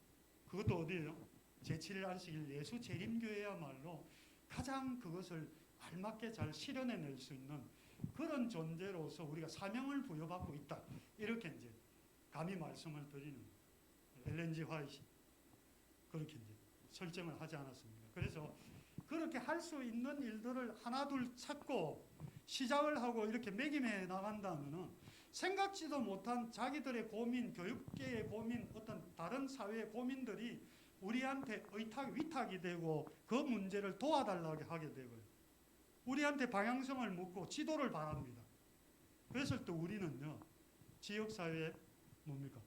그것도 어디예요? 제7일 안식일 예수 재림교회야말로 가장 그것을 알맞게 잘 실현해낼 수 있는 그런 존재로서 우리가 사명을 부여받고 있다. 이렇게 이제 감히 말씀을 드리는 엘렌 G 화이트 그렇게 이제 설정을 하지 않았습니까? 그래서 그렇게 할 수 있는 일들을 하나둘 찾고 시작을 하고 이렇게 매김해 나간다면은 생각지도 못한 자기들의 고민, 교육계의 고민, 어떤 다른 사회의 고민들이 우리한테 위탁이 되고 그 문제를 도와달라고 하게 되고요. 우리한테 방향성을 묻고 지도를 바랍니다. 그래서 또 우리는요, 지역사회에 뭡니까?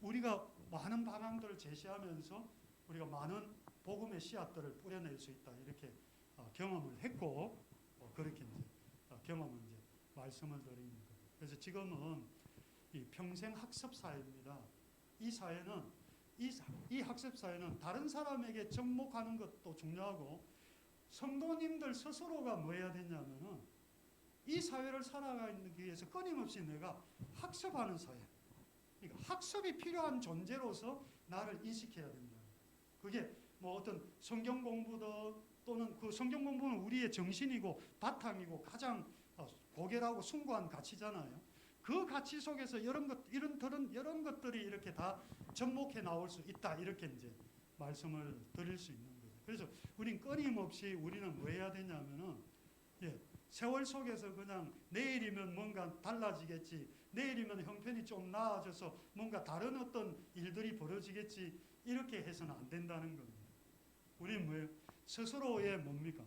우리가 많은 방향들을 제시하면서 우리가 많은 복음의 씨앗들을 뿌려낼 수 있다. 이렇게 경험을 했고, 그렇게 이제 경험을 이제 말씀을 드리는 거예요. 그래서 지금은 이 평생 학습 사회입니다. 이 사회는 이 학습 사회는 다른 사람에게 접목하는 것도 중요하고 성도님들 스스로가 뭐 해야 되냐면은 이 사회를 살아가기 위해서 끊임없이 내가 학습하는 사회. 그러니까 학습이 필요한 존재로서 나를 인식해야 된다. 그게 뭐 어떤 성경 공부도 또는 그 성경 공부는 우리의 정신이고 바탕이고 가장 고결하고 숭고한 가치잖아요. 그 가치 속에서 이런 것들이 이렇게 다 접목해 나올 수 있다. 이렇게 이제 말씀을 드릴 수 있는 거죠. 그래서 우린 끊임없이 우리는 뭐 해야 되냐면은 세월 속에서 그냥 내일이면 뭔가 달라지겠지. 내일이면 형편이 좀 나아져서 뭔가 다른 어떤 일들이 벌어지겠지. 이렇게 해서는 안 된다는 겁니다. 우리는 뭐예요? 스스로의 뭡니까?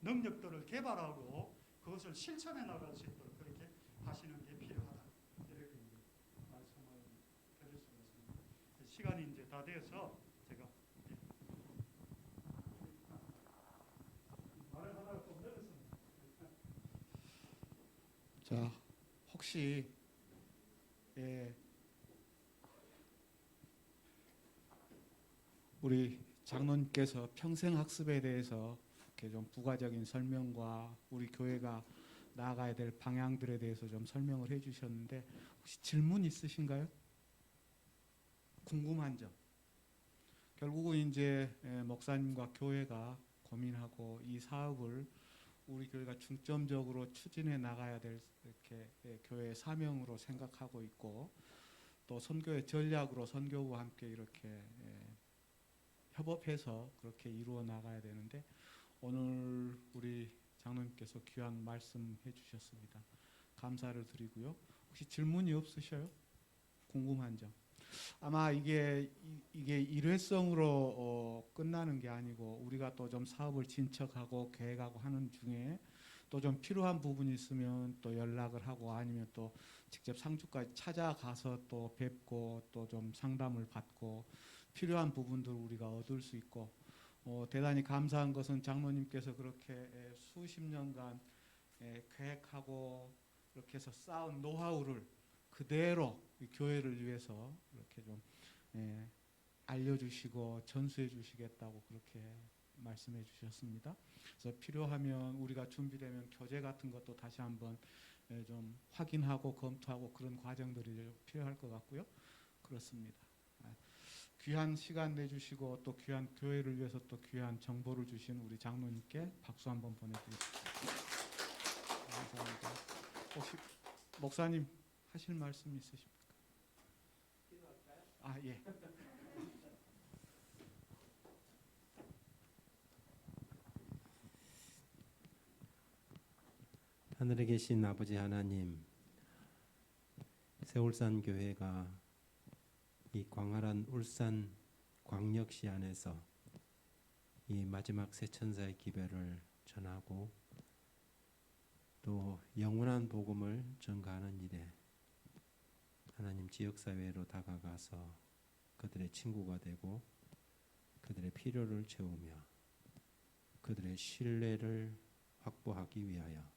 능력들을 개발하고 그것을 실천해 나갈 수 있도록 그렇게 하시는 게 필요하다. 이렇게 이제 말씀을 드릴 수가 있습니다. 시간이 이제 다 돼서 제가 말을 하다가 좀 늘었습니다. 자, 혹시 우리 장로님께서 평생 학습에 대해서 이렇게 좀 부가적인 설명과 우리 교회가 나아가야 될 방향들에 대해서 좀 설명을 해주셨는데 혹시 질문 있으신가요? 궁금한 점. 결국은 이제 목사님과 교회가 고민하고 이 사업을 우리 교회가 중점적으로 추진해 나가야 될 이렇게 교회의 사명으로 생각하고 있고 또 선교의 전략으로 선교부와 함께 이렇게 협업해서 그렇게 이루어 나가야 되는데 오늘 우리 장로님께서 귀한 말씀해 주셨습니다. 감사를 드리고요. 혹시 질문이 없으셔요? 궁금한 점. 아마 이게 일회성으로 끝나는 게 아니고 우리가 또 좀 사업을 진척하고 계획하고 하는 중에 또 좀 필요한 부분이 있으면 또 연락을 하고 아니면 또 직접 상주까지 찾아가서 또 뵙고 또 좀 상담을 받고 필요한 부분들을 우리가 얻을 수 있고 대단히 감사한 것은 장로님께서 그렇게 수십 년간 계획하고 이렇게 해서 쌓은 노하우를 그대로 이 교회를 위해서 이렇게 좀 알려주시고 전수해 주시겠다고 그렇게 말씀해 주셨습니다. 그래서 필요하면 우리가 준비되면 교재 같은 것도 다시 한번 좀 확인하고 검토하고 그런 과정들이 좀 필요할 것 같고요. 그렇습니다. 귀한 시간 내주시고 또 귀한 교회를 위해서 또 귀한 정보를 주신 우리 장로님께 박수 한번 보내드리겠습니다. 감사합니다. 혹시 목사님 하실 말씀 있으십니까? 아, 예. 하늘에 계신 아버지 하나님, 세월산 교회가 이 광활한 울산 광역시 안에서 이 마지막 새천사의 기별을 전하고 또 영원한 복음을 전가하는 일에 하나님 지역사회로 다가가서 그들의 친구가 되고 그들의 필요를 채우며 그들의 신뢰를 확보하기 위하여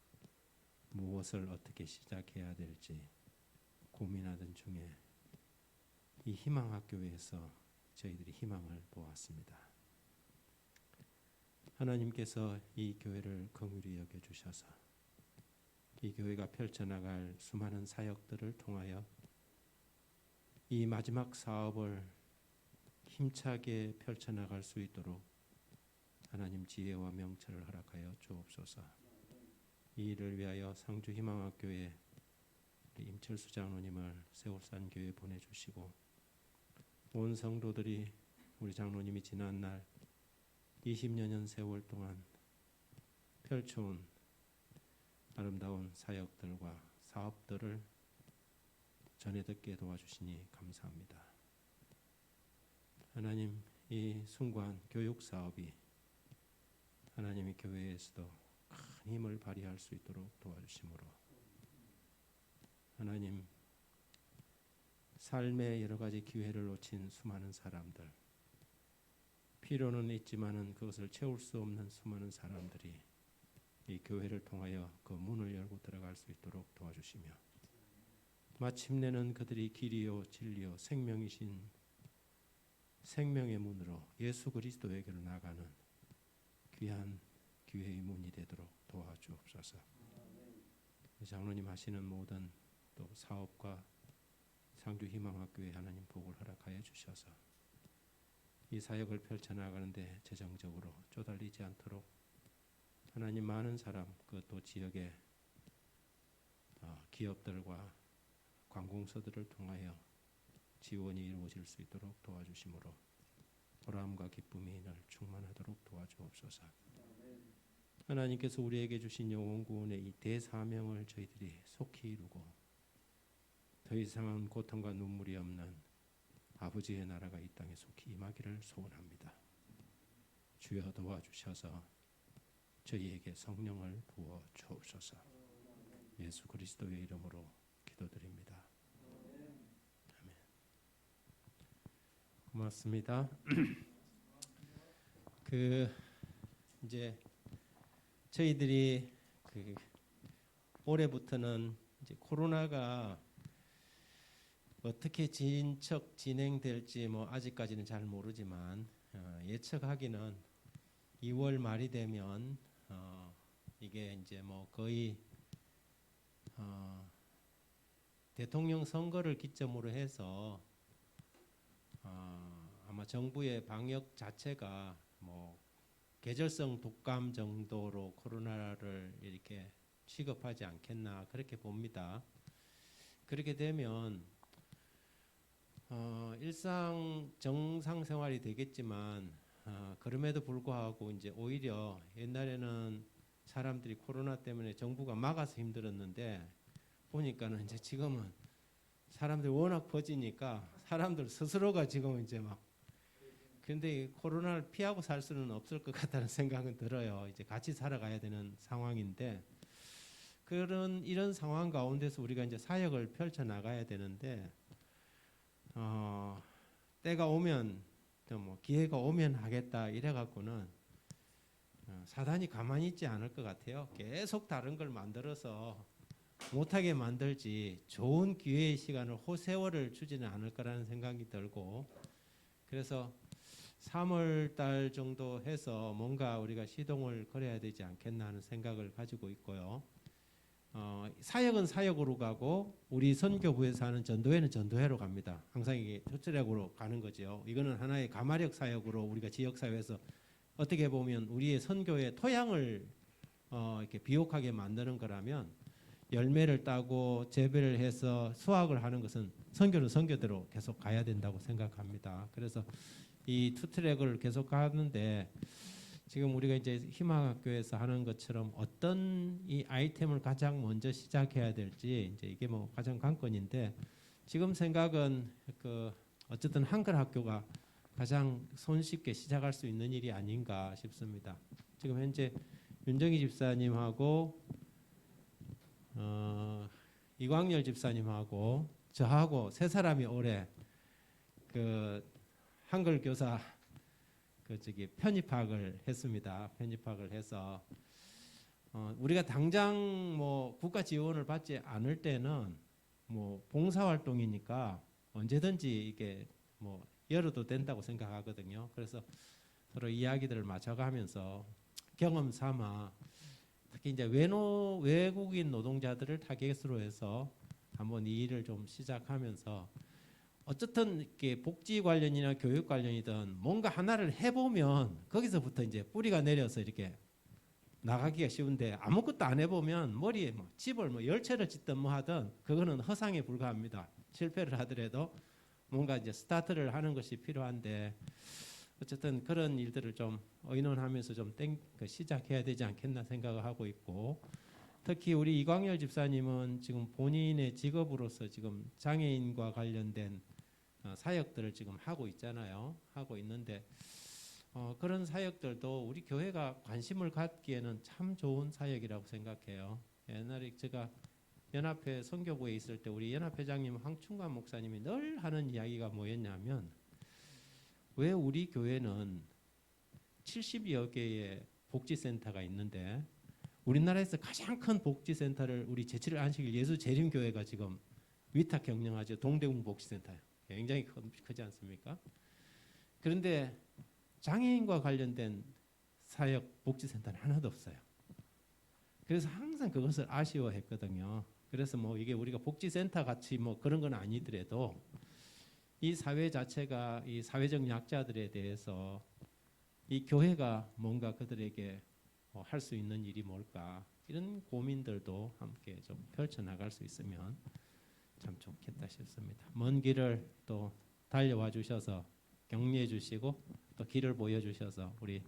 무엇을 어떻게 시작해야 될지 고민하던 중에 이 희망학교에서 저희들이 희망을 보았습니다. 하나님께서 이 교회를 긍휼히 여겨주셔서 이 교회가 펼쳐나갈 수많은 사역들을 통하여 이 마지막 사업을 힘차게 펼쳐나갈 수 있도록 하나님 지혜와 명철을 허락하여 주옵소서. 이 일을 위하여 상주희망학교에 임철수 장로님을 세월산 교회에 보내주시고 온 성도들이 우리 장로님이 지난 날 20여년 세월 동안 펼쳐온 아름다운 사역들과 사업들을 전해 듣게 도와주시니 감사합니다. 하나님, 이 숭고한 교육 사업이 하나님의 교회에서도 큰 힘을 발휘할 수 있도록 도와주심으로 하나님, 삶의 여러 가지 기회를 놓친 수많은 사람들, 필요는 있지만은 그것을 채울 수 없는 수많은 사람들이 이 교회를 통하여 그 문을 열고 들어갈 수 있도록 도와주시며 마침내는 그들이 길이요 진리요 생명이신 생명의 문으로 예수 그리스도에게로 나가는 귀한 기회의 문이 되도록 도와주옵소서. 장로님 하시는 모든 또 사업과 상주희망학교에 하나님 복을 허락하여 주셔서 이 사역을 펼쳐나가는데 재정적으로 쪼달리지 않도록 하나님 많은 사람 그것도 지역의 기업들과 관공서들을 통하여 지원이 이루어질 수 있도록 도와주심으로 보람과 기쁨이 늘 충만하도록 도와주옵소서. 하나님께서 우리에게 주신 영혼 구원의 이 대사명을 저희들이 속히 이루고 더 이상은 고통과 눈물이 없는 아버지의 나라가 이 땅에 속히 임하기를 소원합니다. 주여 도와주셔서 저희에게 성령을 부어 주옵소서. 예수 그리스도의 이름으로 기도드립니다. 아멘. 고맙습니다. 이제 저희들이 올해부터는 이제 코로나가 어떻게 진행될지 아직까지는 잘 모르지만 예측하기는 2월 말이 되면 이게 이제 거의 대통령 선거를 기점으로 해서 아마 정부의 방역 자체가 계절성 독감 정도로 코로나를 이렇게 취급하지 않겠나 그렇게 봅니다. 그렇게 되면 일상 정상 생활이 되겠지만 그럼에도 불구하고 이제 오히려 옛날에는 사람들이 코로나 때문에 정부가 막아서 힘들었는데 보니까는 이제 지금은 사람들이 워낙 퍼지니까 사람들 스스로가 지금 이제 근데 코로나를 피하고 살 수는 없을 것 같다는 생각은 들어요. 이제 같이 살아가야 되는 상황인데 이런 상황 가운데서 우리가 이제 사역을 펼쳐 나가야 되는데 때가 오면 또 기회가 오면 하겠다 이래 갖고는 사단이 가만히 있지 않을 것 같아요. 계속 다른 걸 만들어서 못하게 만들지 좋은 기회의 시간을 호세월을 주지는 않을 거라는 생각이 들고 그래서 3월 달 정도 해서 뭔가 우리가 시동을 걸어야 되지 않겠나 하는 생각을 가지고 있고요. 사역은 사역으로 가고 우리 선교부에서 하는 전도회는 전도회로 갑니다. 항상 이게 투트랙으로 가는 거죠. 이거는 하나의 가마력 사역으로 우리가 지역사회에서 어떻게 보면 우리의 선교의 토양을 이렇게 비옥하게 만드는 거라면 열매를 따고 재배를 해서 수확을 하는 것은 선교는 선교대로 계속 가야 된다고 생각합니다. 그래서 이 투트랙을 계속 가는데 지금 우리가 이제 희망학교에서 하는 것처럼 어떤 이 아이템을 가장 먼저 시작해야 될지 이제 이게 가장 관건인데 지금 생각은 어쨌든 한글 학교가 가장 손쉽게 시작할 수 있는 일이 아닌가 싶습니다. 지금 현재 윤정희 집사님하고 이광열 집사님하고 저하고 세 사람이 올해 한글 교사 편입학을 했습니다. 편입학을 해서 우리가 당장 국가 지원을 받지 않을 때는 봉사활동이니까 언제든지 이게 열어도 된다고 생각하거든요. 그래서 서로 이야기들을 맞춰가면서 경험 삼아 특히 이제 외국인 노동자들을 타겟으로 해서 한번 이 일을 좀 시작하면서 어쨌든 이렇게 복지 관련이나 교육 관련이든 뭔가 하나를 해보면 거기서부터 이제 뿌리가 내려서 이렇게 나가기가 쉬운데 아무것도 안 해보면 머리에 뭐 집을 뭐 열채를 짓든 뭐 하든 그거는 허상에 불과합니다. 실패를 하더라도 뭔가 이제 스타트를 하는 것이 필요한데 어쨌든 그런 일들을 좀 의논하면서 좀 시작해야 되지 않겠나 생각을 하고 있고, 특히 우리 이광열 집사님은 지금 본인의 직업으로서 지금 장애인과 관련된 사역들을 지금 하고 있잖아요. 하고 있는데 그런 사역들도 우리 교회가 관심을 갖기에는 참 좋은 사역이라고 생각해요. 옛날에 제가 연합회 선교부에 있을 때 우리 연합회장님 황충관 목사님이 늘 하는 이야기가 뭐였냐면, 왜 우리 교회는 70여 개의 복지센터가 있는데 우리나라에서 가장 큰 복지센터를 우리 제7일 안식일 예수 재림교회가 지금 위탁 경영하죠. 동대문 복지센터요. 굉장히 크지 않습니까? 그런데 장애인과 관련된 사역 복지센터는 하나도 없어요. 그래서 항상 그것을 아쉬워했거든요. 그래서 뭐 이게 우리가 복지센터 같이 뭐 그런 건 아니더라도 이 사회 자체가 이 사회적 약자들에 대해서 이 교회가 뭔가 그들에게 할 수 있는 일이 뭘까, 이런 고민들도 함께 좀 펼쳐나갈 수 있으면 참 좋겠다 싶습니다. 먼 길을 또 달려와 주셔서 격려해 주시고 또 길을 보여주셔서 우리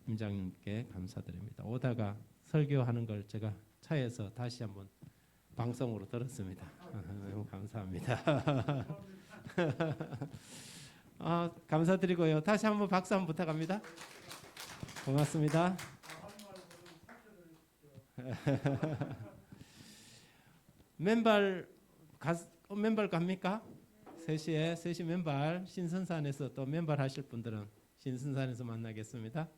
임장님께 감사드립니다. 오다가 설교하는 걸 제가 차에서 다시 한번 방송으로 들었습니다. 너무 감사합니다. 감사드리고요. 다시 한번 박수 한번 부탁합니다. 고맙습니다. 맨발 갑니까? 3시 맨발 신선산에서 또 맨발 하실 분들은 신선산에서 만나겠습니다.